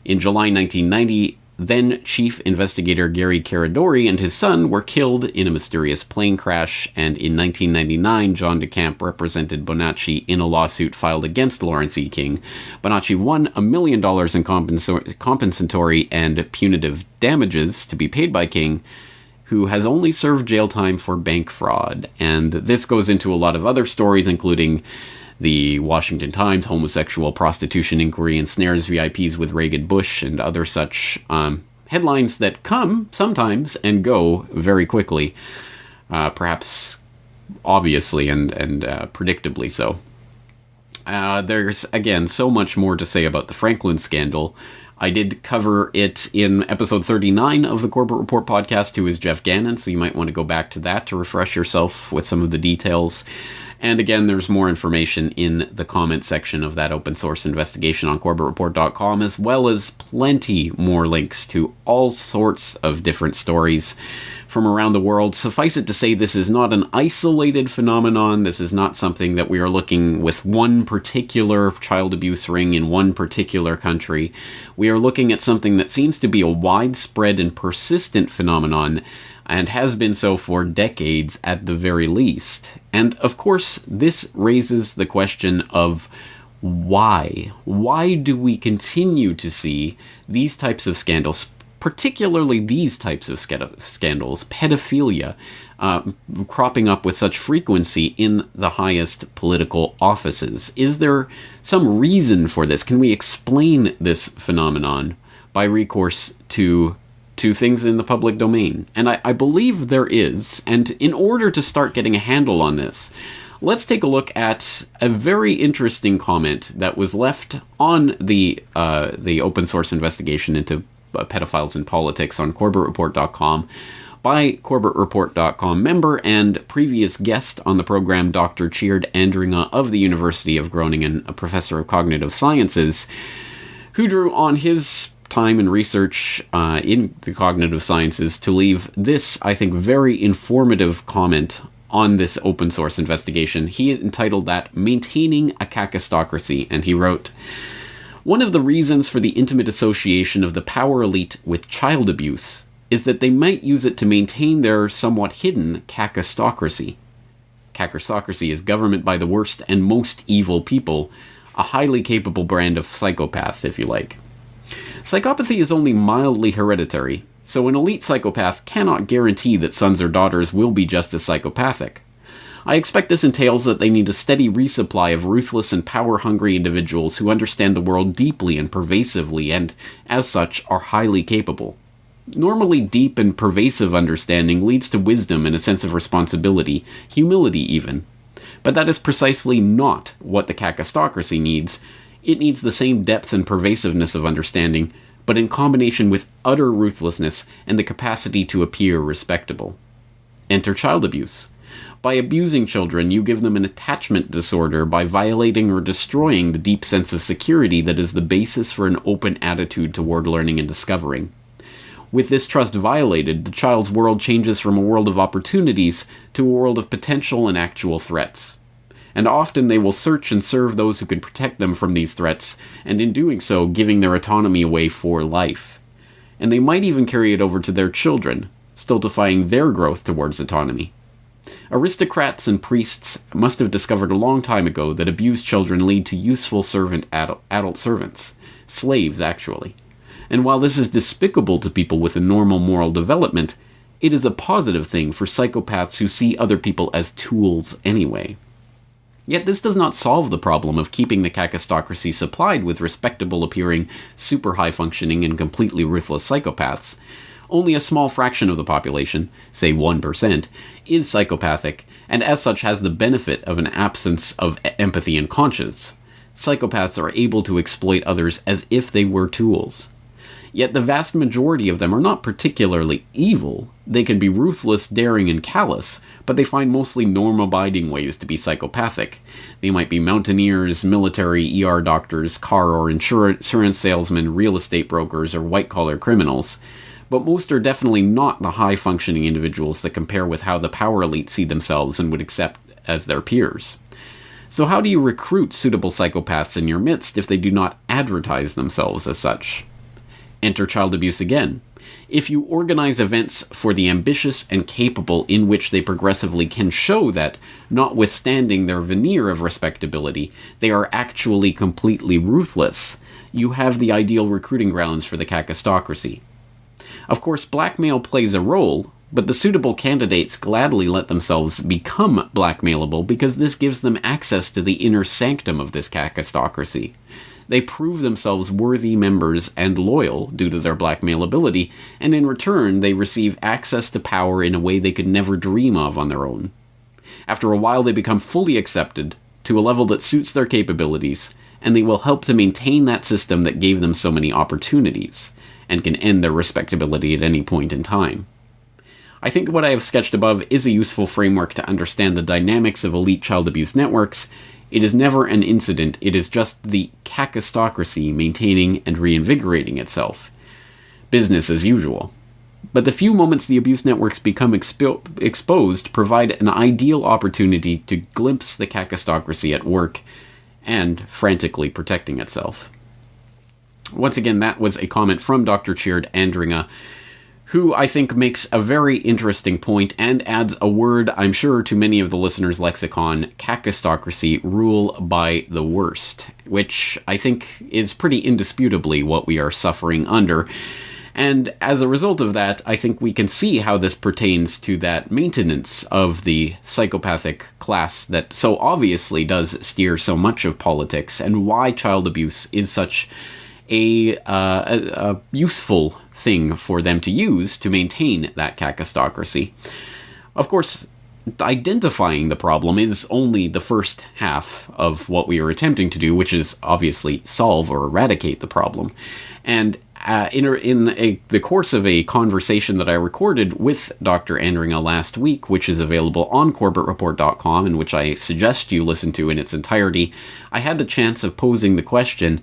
In July 1990, then Chief Investigator Gary Caradori and his son were killed in a mysterious plane crash, and in 1999, John DeCamp represented Bonacci in a lawsuit filed against Lawrence E. King. Bonacci won $1 million in compensatory and punitive damages to be paid by King, who has only served jail time for bank fraud. And this goes into a lot of other stories, including the Washington Times homosexual prostitution inquiry ensnares VIPs with Reagan Bush and other such headlines that come sometimes and go very quickly, perhaps obviously and predictably so. There's, again, so much more to say about the Franklin scandal. I did cover it in episode 39 of the Corbett Report podcast, who is Jeff Gannon, so you might want to go back to that to refresh yourself with some of the details. And again, there's more information in the comment section of that open source investigation on CorbettReport.com, as well as plenty more links to all sorts of different stories from around the world. Suffice it to say, this is not an isolated phenomenon. This is not something that we are looking with one particular child abuse ring in one particular country. We are looking at something that seems to be a widespread and persistent phenomenon, and has been so for decades at the very least. And of course, this raises the question of why? Why do we continue to see these types of scandals, particularly these types of scandals, pedophilia, cropping up with such frequency in the highest political offices? Is there some reason for this? Can we explain this phenomenon by recourse to things in the public domain? And I believe there is. And in order to start getting a handle on this, let's take a look at a very interesting comment that was left on the open source investigation into pedophiles in politics on CorbettReport.com by CorbettReport.com member and previous guest on the program, Dr. Tjeerd Andringa of the University of Groningen, a professor of cognitive sciences, who drew on his time and research in the cognitive sciences to leave this, I think, very informative comment on this open source investigation. He entitled that "Maintaining a Kakistocracy," and he wrote, "One of the reasons for the intimate association of the power elite with child abuse is that they might use it to maintain their somewhat hidden kakistocracy. Kakistocracy is government by the worst and most evil people, a highly capable brand of psychopath, if you like. Psychopathy is only mildly hereditary, so an elite psychopath cannot guarantee that sons or daughters will be just as psychopathic. I expect this entails that they need a steady resupply of ruthless and power-hungry individuals who understand the world deeply and pervasively and, as such, are highly capable. Normally deep and pervasive understanding leads to wisdom and a sense of responsibility, humility even. But that is precisely not what the kakistocracy needs. It needs the same depth and pervasiveness of understanding, but in combination with utter ruthlessness and the capacity to appear respectable. Enter child abuse. By abusing children, you give them an attachment disorder by violating or destroying the deep sense of security that is the basis for an open attitude toward learning and discovering. With this trust violated, the child's world changes from a world of opportunities to a world of potential and actual threats. And often they will search and serve those who can protect them from these threats, and in doing so, giving their autonomy away for life. And they might even carry it over to their children, stultifying their growth towards autonomy. Aristocrats and priests must have discovered a long time ago that abused children lead to useful adult servants, slaves actually. And while this is despicable to people with a normal moral development, it is a positive thing for psychopaths who see other people as tools anyway. Yet this does not solve the problem of keeping the kakistocracy supplied with respectable-appearing, super high-functioning, and completely ruthless psychopaths. Only a small fraction of the population, say 1%, is psychopathic, and as such has the benefit of an absence of empathy and conscience. Psychopaths are able to exploit others as if they were tools. Yet the vast majority of them are not particularly evil. They can be ruthless, daring, and callous, but they find mostly norm-abiding ways to be psychopathic. They might be mountaineers, military, ER doctors, car or insurance salesmen, real estate brokers, or white-collar criminals. But most are definitely not the high-functioning individuals that compare with how the power elite see themselves and would accept as their peers. So how do you recruit suitable psychopaths in your midst if they do not advertise themselves as such? Enter child abuse again. If you organize events for the ambitious and capable in which they progressively can show that, notwithstanding their veneer of respectability, they are actually completely ruthless, you have the ideal recruiting grounds for the kakistocracy. Of course, blackmail plays a role, but the suitable candidates gladly let themselves become blackmailable because this gives them access to the inner sanctum of this kakistocracy. They prove themselves worthy members and loyal due to their blackmailability, and in return they receive access to power in a way they could never dream of on their own. After a while they become fully accepted, to a level that suits their capabilities, and they will help to maintain that system that gave them so many opportunities, and can end their respectability at any point in time. I think what I have sketched above is a useful framework to understand the dynamics of elite child abuse networks. It is never an incident, it is just the kakistocracy maintaining and reinvigorating itself. Business as usual. But the few moments the abuse networks become exposed provide an ideal opportunity to glimpse the kakistocracy at work and frantically protecting itself. Once again, that was a comment from Dr. Tjeerd Andringa, who I think makes a very interesting point and adds a word, I'm sure, to many of the listeners' lexicon: kakistocracy, rule by the worst, which I think is pretty indisputably what we are suffering under. And as a result of that, I think we can see how this pertains to that maintenance of the psychopathic class that so obviously does steer so much of politics, and why child abuse is such a useful thing for them to use to maintain that kakistocracy. Of course, identifying the problem is only the first half of what we are attempting to do, which is obviously solve or eradicate the problem. And in the course of a conversation that I recorded with Dr. Andringa last week, which is available on CorbettReport.com, and which I suggest you listen to in its entirety, I had the chance of posing the question: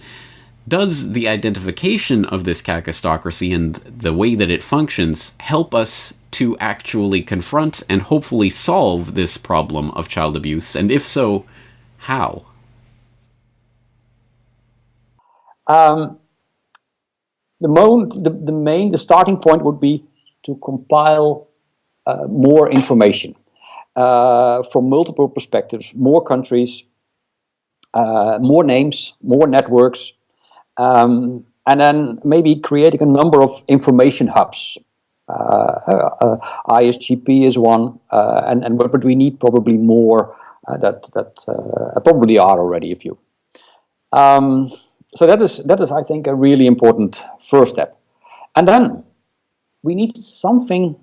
does the identification of this kakistocracy and the way that it functions help us to actually confront and hopefully solve this problem of child abuse? And if so, how? The starting point would be to compile more information from multiple perspectives, more countries, more names, more networks, and then maybe creating a number of information hubs. ISGP is one, but we need probably more that probably are already a few. So that is, I think, a really important first step. And then we need something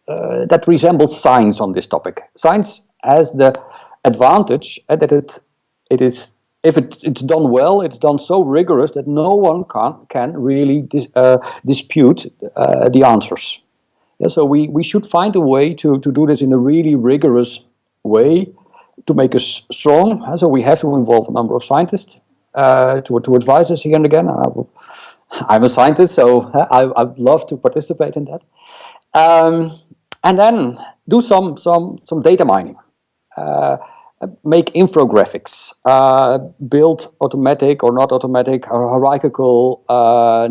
that resembles science on this topic. Science has the advantage that it is, if it's done well, it's done so rigorous that no one can really dispute the answers. Yeah, so we should find a way to do this in a really rigorous way to make us strong. So we have to involve a number of scientists to advise us here and again. I'm a scientist, so I'd love to participate in that. And then do some data mining. Make infographics, build automatic or not automatic hierarchical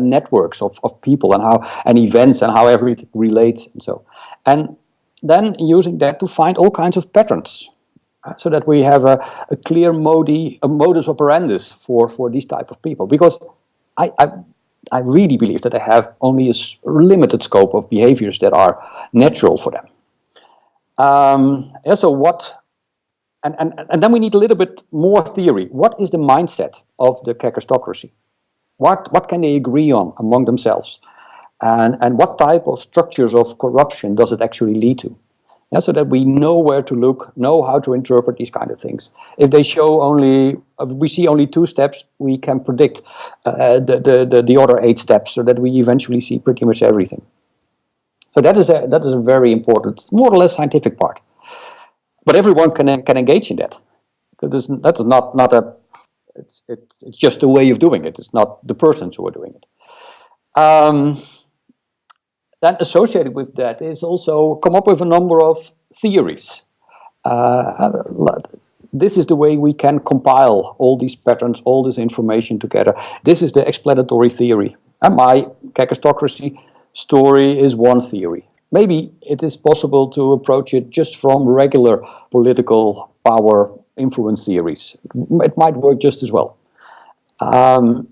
networks of people and events and how everything relates and so. And then using that to find all kinds of patterns, so that we have a clear modus operandus for these type of people. Because I really believe that they have only a limited scope of behaviors that are natural for them. So what? And then we need a little bit more theory. What is the mindset of the kakistocracy? What can they agree on among themselves? And what type of structures of corruption does it actually lead to? Yeah, so that we know where to look, know how to interpret these kind of things. If they show we see only 2 steps, we can predict the other 8 steps, so that we eventually see pretty much everything. So that is a very important, more or less scientific part. But everyone can engage in that. That is not a. It's just a way of doing it. It's not the persons who are doing it. Then associated with that is also come up with a number of theories. This is the way we can compile all these patterns, all this information together. This is the explanatory theory. And my kakistocracy story is one theory. Maybe it is possible to approach it just from regular political power influence theories. It might work just as well. And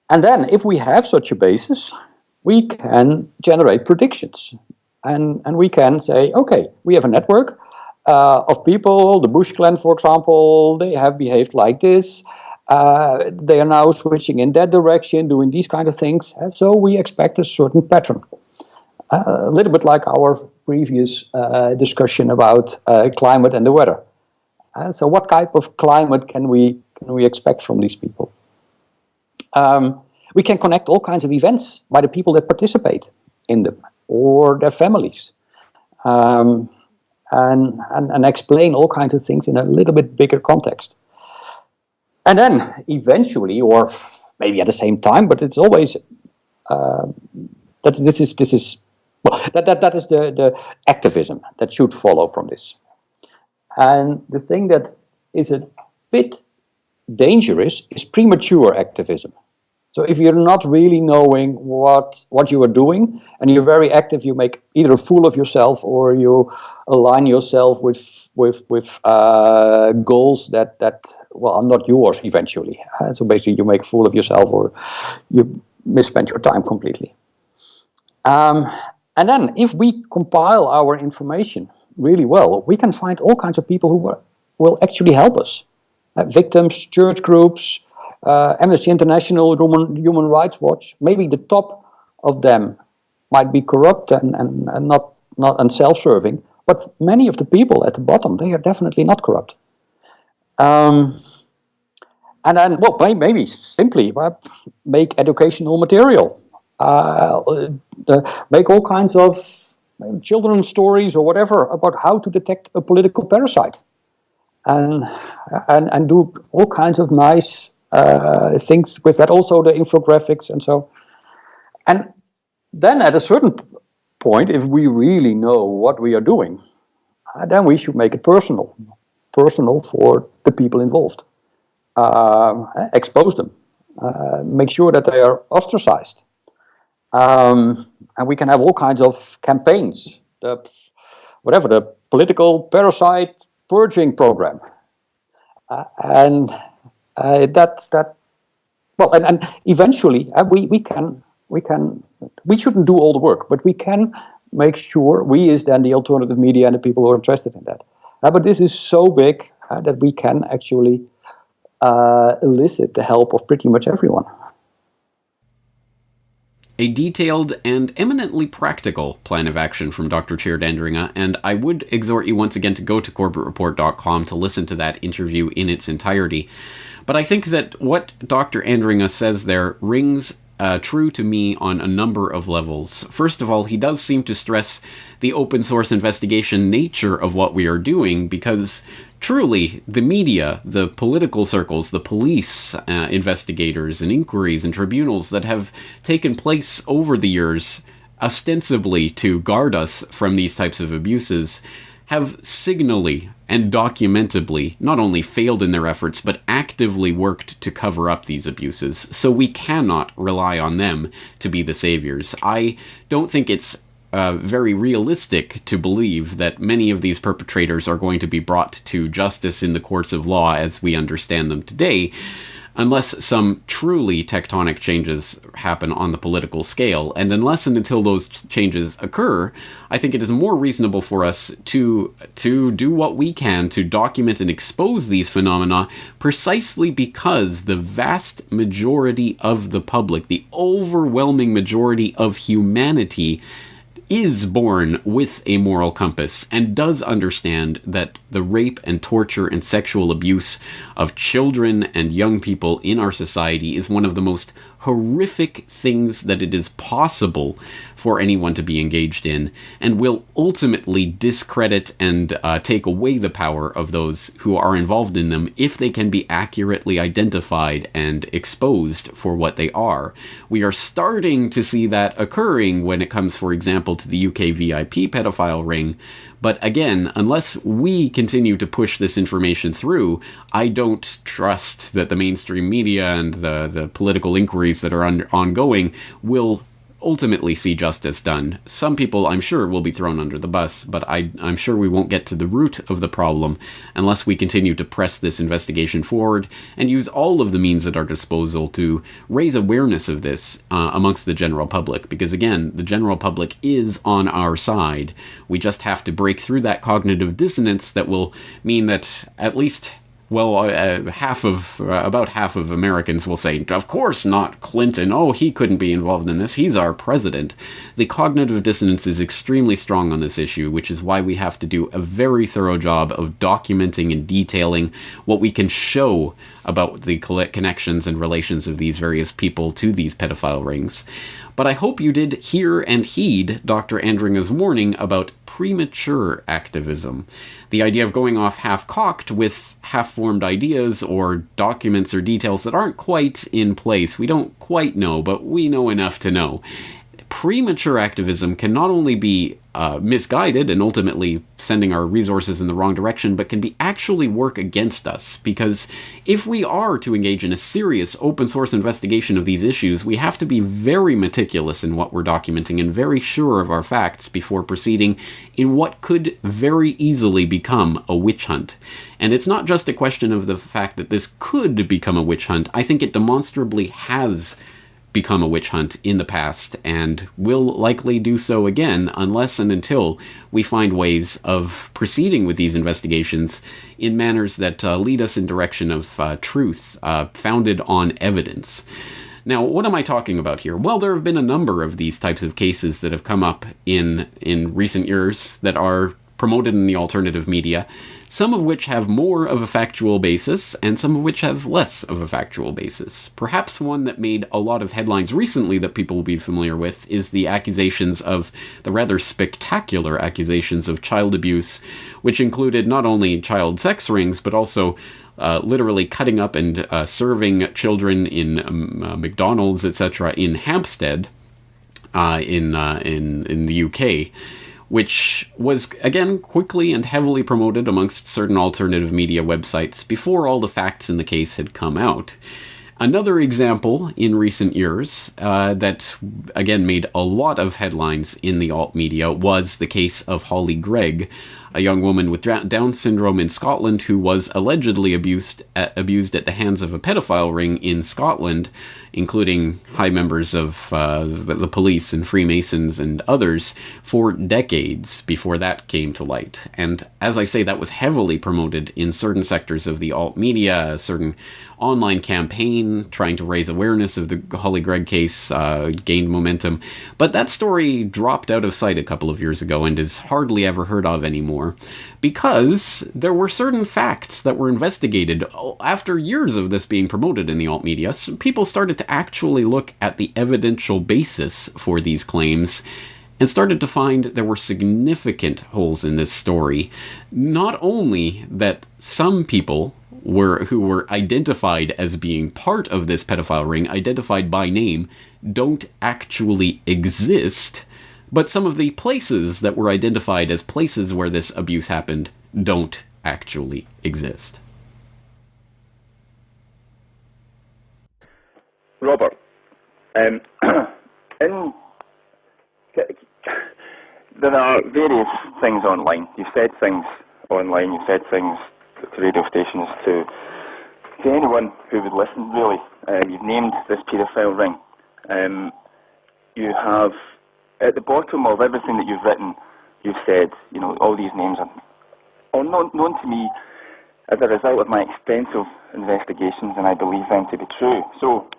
then if we have such a basis, we can generate predictions. And we can say, okay, we have a network of people, the Bush clan, for example, they have behaved like this. They are now switching in that direction, doing these kind of things. So we expect a certain pattern. A little bit like our previous discussion about climate and the weather. So what type of climate can we expect from these people? We can connect all kinds of events by the people that participate in them. or their families, and explain all kinds of things in a little bit bigger context. And then eventually, or maybe at the same time, but it's always that is the activism that should follow from this. And the thing that is a bit dangerous is premature activism. So if you're not really knowing what you are doing and you're very active, you make either a fool of yourself or you align yourself with goals that are not yours eventually. So basically you make a fool of yourself or you misspend your time completely. And then if we compile our information really well, we can find all kinds of people who will actually help us. Victims, church groups, Amnesty International, Human Rights Watch. Maybe the top of them might be corrupt and not self-serving, but many of the people at the bottom, they are definitely not corrupt. And then, well, maybe simply make educational material, make all kinds of children's stories or whatever about how to detect a political parasite, and do all kinds of nice things with that, also the infographics and so. And then at a certain point, if we really know what we are doing, then we should make it personal for the people involved. Expose them, make sure that they are ostracized. And we can have all kinds of campaigns, the political parasite purging program. And eventually we shouldn't do all the work, but we can make sure we is then the alternative media and the people who are interested in that. But this is so big that we can actually elicit the help of pretty much everyone. A detailed and eminently practical plan of action from Dr. Tjeerd Andringa, and I would exhort you once again to go to corbettreport.com to listen to that interview in its entirety. But I think that what Dr. Andringa says there rings true to me on a number of levels. First of all, he does seem to stress the open source investigation nature of what we are doing, because truly the media, the political circles, the police investigators and inquiries and tribunals that have taken place over the years, ostensibly to guard us from these types of abuses, have signally and documentably not only failed in their efforts, but actively worked to cover up these abuses. So we cannot rely on them to be the saviors. I don't think it's very realistic to believe that many of these perpetrators are going to be brought to justice in the courts of law as we understand them today, unless some truly tectonic changes happen on the political scale. And unless and until those changes occur, I think it is more reasonable for us to do what we can to document and expose these phenomena, precisely because the vast majority of the public, the overwhelming majority of humanity, is born with a moral compass and does understand that the rape and torture and sexual abuse of children and young people in our society is one of the most horrific things that it is possible for anyone to be engaged in, and will ultimately discredit and take away the power of those who are involved in them if they can be accurately identified and exposed for what they are. We are starting to see that occurring when it comes, for example, to the UK VIP pedophile ring. But again, unless we continue to push this information through, I don't trust that the mainstream media and the political inquiries that are ongoing will ultimately see justice done. Some people, I'm sure, will be thrown under the bus, but I'm sure we won't get to the root of the problem unless we continue to press this investigation forward and use all of the means at our disposal to raise awareness of this amongst the general public. Because again, the general public is on our side. We just have to break through that cognitive dissonance that will mean that at least, well, about half of Americans will say, of course not Clinton. Oh, he couldn't be involved in this. He's our president. The cognitive dissonance is extremely strong on this issue, which is why we have to do a very thorough job of documenting and detailing what we can show about the connections and relations of these various people to these pedophile rings. But I hope you did hear and heed Dr. Andringa's warning about premature activism. The idea of going off half-cocked with half-formed ideas or documents or details that aren't quite in place. We don't quite know, but we know enough to know. Premature activism can not only be misguided and ultimately sending our resources in the wrong direction, but can be actually work against us. Because if we are to engage in a serious open source investigation of these issues, we have to be very meticulous in what we're documenting and very sure of our facts before proceeding in what could very easily become a witch hunt. And it's not just a question of the fact that this could become a witch hunt. I think it demonstrably has become a witch hunt in the past and will likely do so again unless and until we find ways of proceeding with these investigations in manners that lead us in direction of truth, founded on evidence. Now, what am I talking about here? Well, there have been a number of these types of cases that have come up in recent years that are promoted in the alternative media, some of which have more of a factual basis, and some of which have less of a factual basis. Perhaps one that made a lot of headlines recently that people will be familiar with is the rather spectacular accusations of child abuse, which included not only child sex rings, but also literally cutting up and serving children in McDonald's, etc., in Hampstead, in the UK, which was, again, quickly and heavily promoted amongst certain alternative media websites before all the facts in the case had come out. Another example in recent years that, again, made a lot of headlines in the alt media was the case of Holly Gregg, a young woman with Down syndrome in Scotland who was allegedly abused at the hands of a pedophile ring in Scotland, including high members of the police and Freemasons and others, for decades before that came to light. And as I say, that was heavily promoted in certain sectors of the alt media. A certain online campaign trying to raise awareness of the Holly Gregg case gained momentum. But that story dropped out of sight a couple of years ago and is hardly ever heard of anymore, because there were certain facts that were investigated after years of this being promoted in the alt media. So people started to actually look at the evidential basis for these claims and started to find there were significant holes in this story. Not only that some people who were identified as being part of this pedophile ring, identified by name, don't actually exist, but some of the places that were identified as places where this abuse happened don't actually exist. Robert, there are various things online. You've said things online, you've said things to radio stations, to anyone who would listen, really. You've named this paedophile ring. You have, at the bottom of everything that you've written, you've said, all these names are known to me as a result of my extensive investigations, and I believe them to be true. So,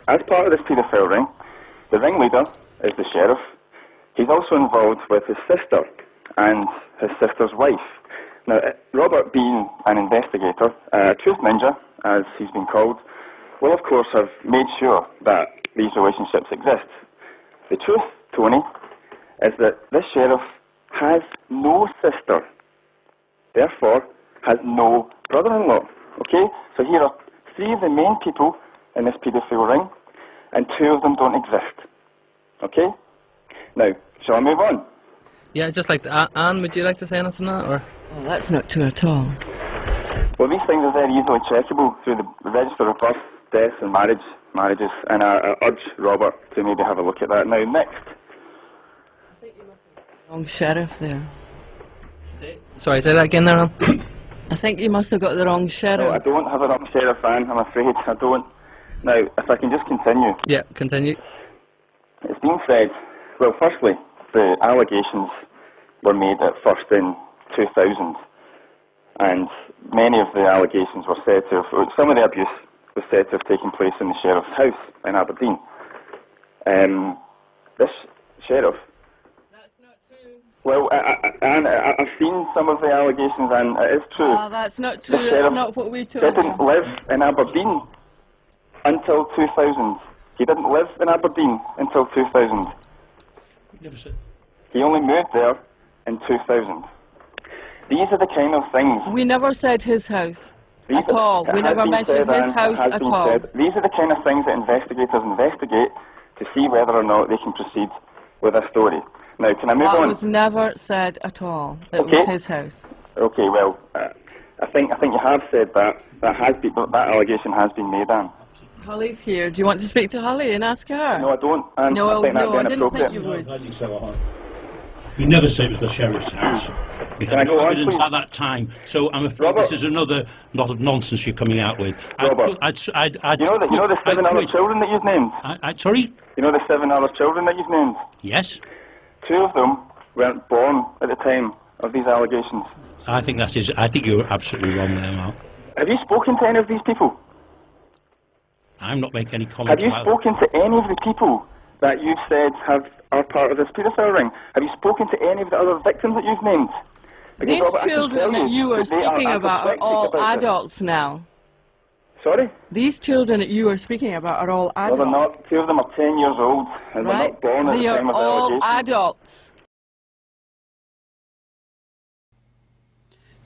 as part of this paedophile ring, the ringleader is the sheriff. He's also involved with his sister and his sister's wife. Now, Robert, being an investigator, Truth Ninja, as he's been called, will of course have made sure that these relationships exist. The truth, Tony, is that this sheriff has no sister, therefore has no brother-in-law. Okay? So here are three of the main people in this paedophile ring, and two of them don't exist. Okay? Now, shall I move on? Yeah, just like Anne, would you like to say anything on that, or? Oh, that's not true at all. Well, these things are very easily checkable through the register of birth, deaths and marriages, and I urge Robert to maybe have a look at that. Now, next. Wrong sheriff there. Sorry, say that again there, Anne. I think you must have got the wrong sheriff. No, I don't have a wrong sheriff, Anne, I'm afraid. I don't. Now, if I can just continue. Yeah, continue. It's been said, well, firstly, the allegations were made at first in 2000, and many of the allegations were said to have, some of the abuse was said to have taken place in the sheriff's house in Aberdeen. This sheriff... That's not true. Well, I've seen some of the allegations, and it is true. Oh, that's not true, that's not what we told didn't live in Aberdeen until 2000. He didn't live in Aberdeen until 2000. Never said. He only moved there in 2000. These are the kind of things... We never said his house at all. We never mentioned his house at all. These are the kind of things that investigators investigate to see whether or not they can proceed with a story. Now, can I move on? That was never said at all. It was his house. Okay, well, I think you have said that. That allegation has been made, Anne. Holly's here. Do you want to speak to Holly and ask her? No, I don't. Anne, No, I think that'd be I didn't inappropriate. think you would. I think so. We never say it was the sheriff's house. We Can I had go no on, evidence please? at that time, so I'm afraid this is another lot of nonsense you're coming out with. Robert, you know the 7 other children that you've named? Sorry? You know the 7 other children that you've named? Yes. 2 of them weren't born at the time of these allegations. I think I think you're absolutely wrong there, Mark. Have you spoken to any of these people? I'm not making any comment Have you about spoken to any of the people that you've said are part of this paedophile ring? Have you spoken to any of the other victims that you've named? Because, These Robert, I can children tell that you are they speaking about are apoplectic all about this. adults now. Sorry? These children that you are speaking about are all Well, adults. they're not. 2 of them are 10 years old, and they're Right? not born at They the are time of the all allegation. adults.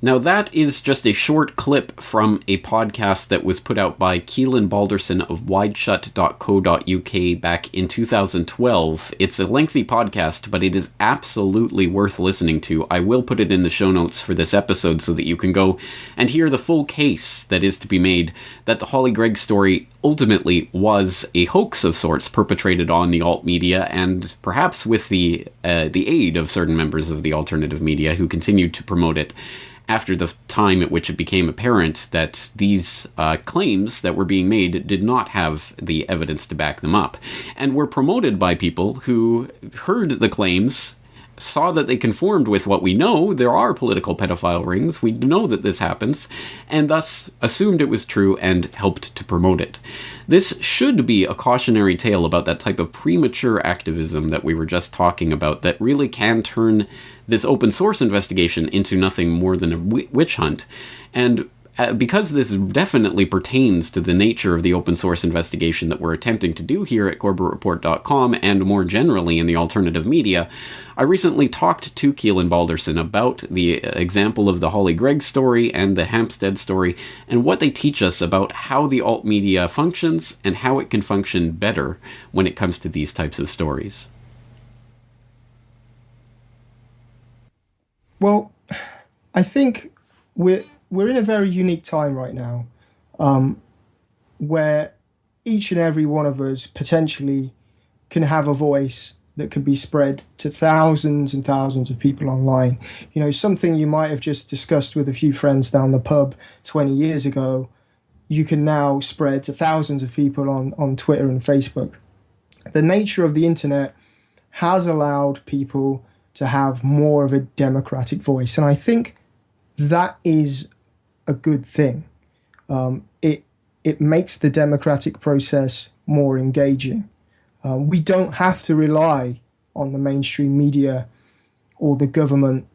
Now, that is just a short clip from a podcast that was put out by Keelan Balderson of wideshut.co.uk back in 2012. It's a lengthy podcast, but it is absolutely worth listening to. I will put it in the show notes for this episode so that you can go and hear the full case that is to be made that the Holly Gregg story ultimately was a hoax of sorts perpetrated on the alt media, and perhaps with the aid of certain members of the alternative media who continued to promote it after the time at which it became apparent that these claims that were being made did not have the evidence to back them up, and were promoted by people who heard the claims, saw that they conformed with what we know. There are political pedophile rings. We know that this happens, and thus assumed it was true and helped to promote it. This should be a cautionary tale about that type of premature activism that we were just talking about that really can turn this open source investigation into nothing more than a witch hunt. And because this definitely pertains to the nature of the open source investigation that we're attempting to do here at CorbettReport.com and more generally in the alternative media, I recently talked to Keelan Balderson about the example of the Holly Gregg story and the Hampstead story and what they teach us about how the alt media functions and how it can function better when it comes to these types of stories. Well, I think we're in a very unique time right now, where each and every one of us potentially can have a voice that can be spread to thousands and thousands of people online. You know, something you might have just discussed with a few friends down the pub 20 years ago, you can now spread to thousands of people on Twitter and Facebook. The nature of the internet has allowed people to have more of a democratic voice, and I think that is a good thing. It makes the democratic process more engaging. We don't have to rely on the mainstream media or the government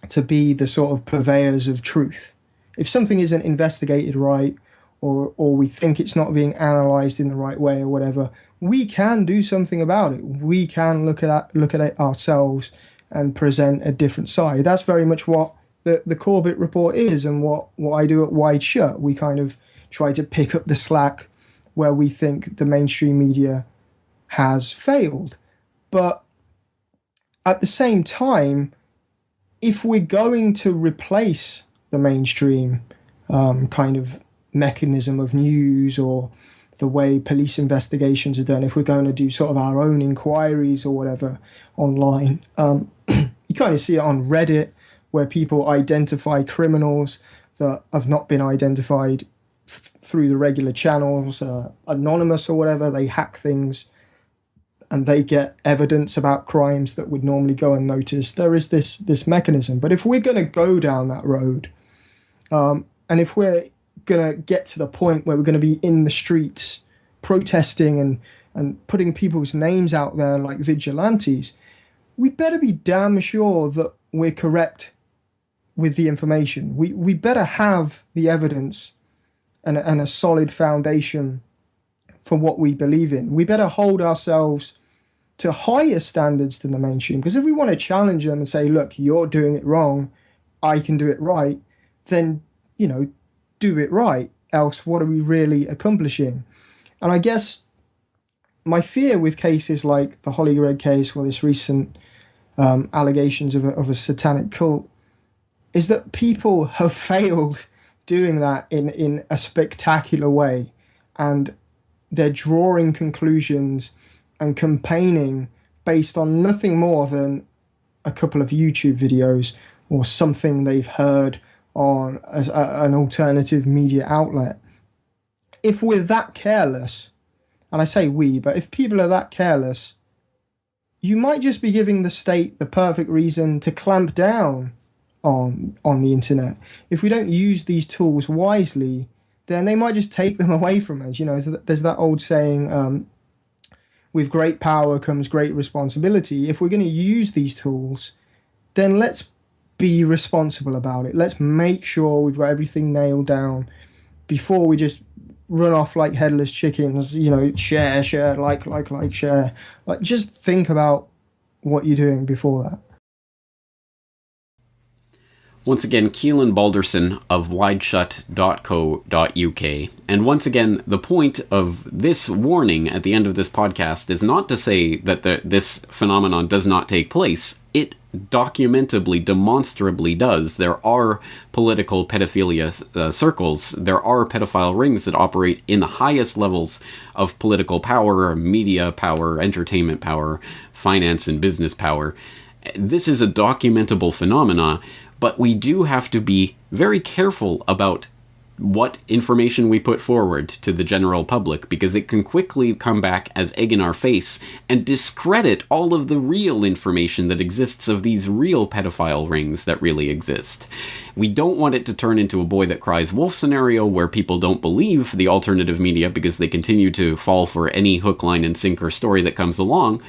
to be the sort of purveyors of truth. If something isn't investigated right, or we think it's not being analysed in the right way or whatever, we can do something about it. We can look at it ourselves and present a different side. That's very much what the Corbett report is, and what I do at Wide Shut. We kind of try to pick up the slack where we think the mainstream media has failed. But at the same time, if we're going to replace the mainstream kind of mechanism of news or the way police investigations are done, if we're going to do sort of our own inquiries or whatever online, you kind of see it on Reddit, where people identify criminals that have not been identified through the regular channels, anonymous or whatever. They hack things and they get evidence about crimes that would normally go unnoticed. There is this mechanism. But if we're going to go down that road, and if we're going to get to the point where we're going to be in the streets protesting and putting people's names out there like vigilantes, we'd better be damn sure that we're correct with the information. We better have the evidence and a solid foundation for what we believe in. We better hold ourselves to higher standards than the mainstream, because if we want to challenge them and say, look, you're doing it wrong, I can do it right, then, you know, do it right. Else, what are we really accomplishing? And I guess my fear with cases like the Holly Gregg case or this recent allegations of a satanic cult is that people have failed doing that in a spectacular way, and they're drawing conclusions and campaigning based on nothing more than a couple of YouTube videos or something they've heard on an alternative media outlet. If we're that careless, and I say we, but if people are that careless, you might just be giving the state the perfect reason to clamp down on the internet. If we don't use these tools wisely, then they might just take them away from us. You know, there's that old saying, with great power comes great responsibility. If we're going to use these tools, then let's be responsible about it. Let's make sure we've got everything nailed down before we just run off like headless chickens, you know, share, like, share. Like, just think about what you're doing before that. Once again, Keelan Balderson of wideshut.co.uk. And once again, the point of this warning at the end of this podcast is not to say that this phenomenon does not take place. It documentably, demonstrably does. There are political pedophilia circles. There are pedophile rings that operate in the highest levels of political power, media power, entertainment power, finance and business power. This is a documentable phenomena. But we do have to be very careful about what information we put forward to the general public, because it can quickly come back as egg in our face and discredit all of the real information that exists of these real pedophile rings that really exist. We don't want it to turn into a boy that cries wolf scenario where people don't believe the alternative media because they continue to fall for any hook, line, and sinker story that comes along.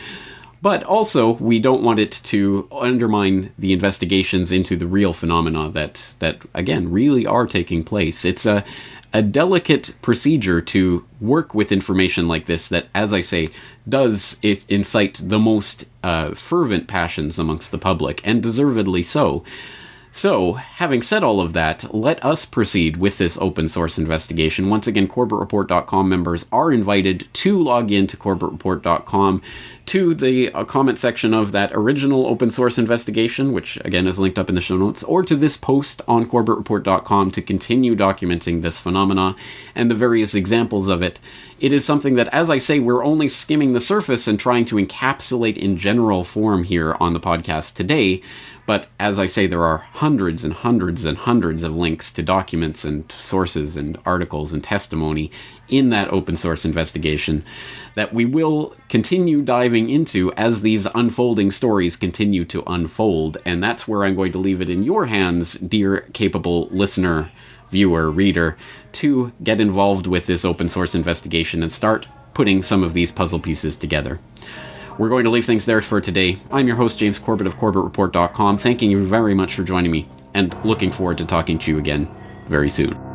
But also, we don't want it to undermine the investigations into the real phenomena that again, really are taking place. It's a delicate procedure to work with information like this that, as I say, does incite the most fervent passions amongst the public, and deservedly so. So, having said all of that, let us proceed with this open source investigation. Once again, CorbettReport.com members are invited to log in to CorbettReport.com to the comment section of that original open source investigation, which again is linked up in the show notes, or to this post on CorbettReport.com to continue documenting this phenomena and the various examples of it. It is something that, as I say, we're only skimming the surface and trying to encapsulate in general form here on the podcast today. But as I say, there are hundreds and hundreds and hundreds of links to documents and sources and articles and testimony in that open source investigation that we will continue diving into as these unfolding stories continue to unfold. And that's where I'm going to leave it in your hands, dear capable listener, viewer, reader, to get involved with this open source investigation and start putting some of these puzzle pieces together. We're going to leave things there for today. I'm your host, James Corbett of CorbettReport.com, thanking you very much for joining me, and looking forward to talking to you again very soon.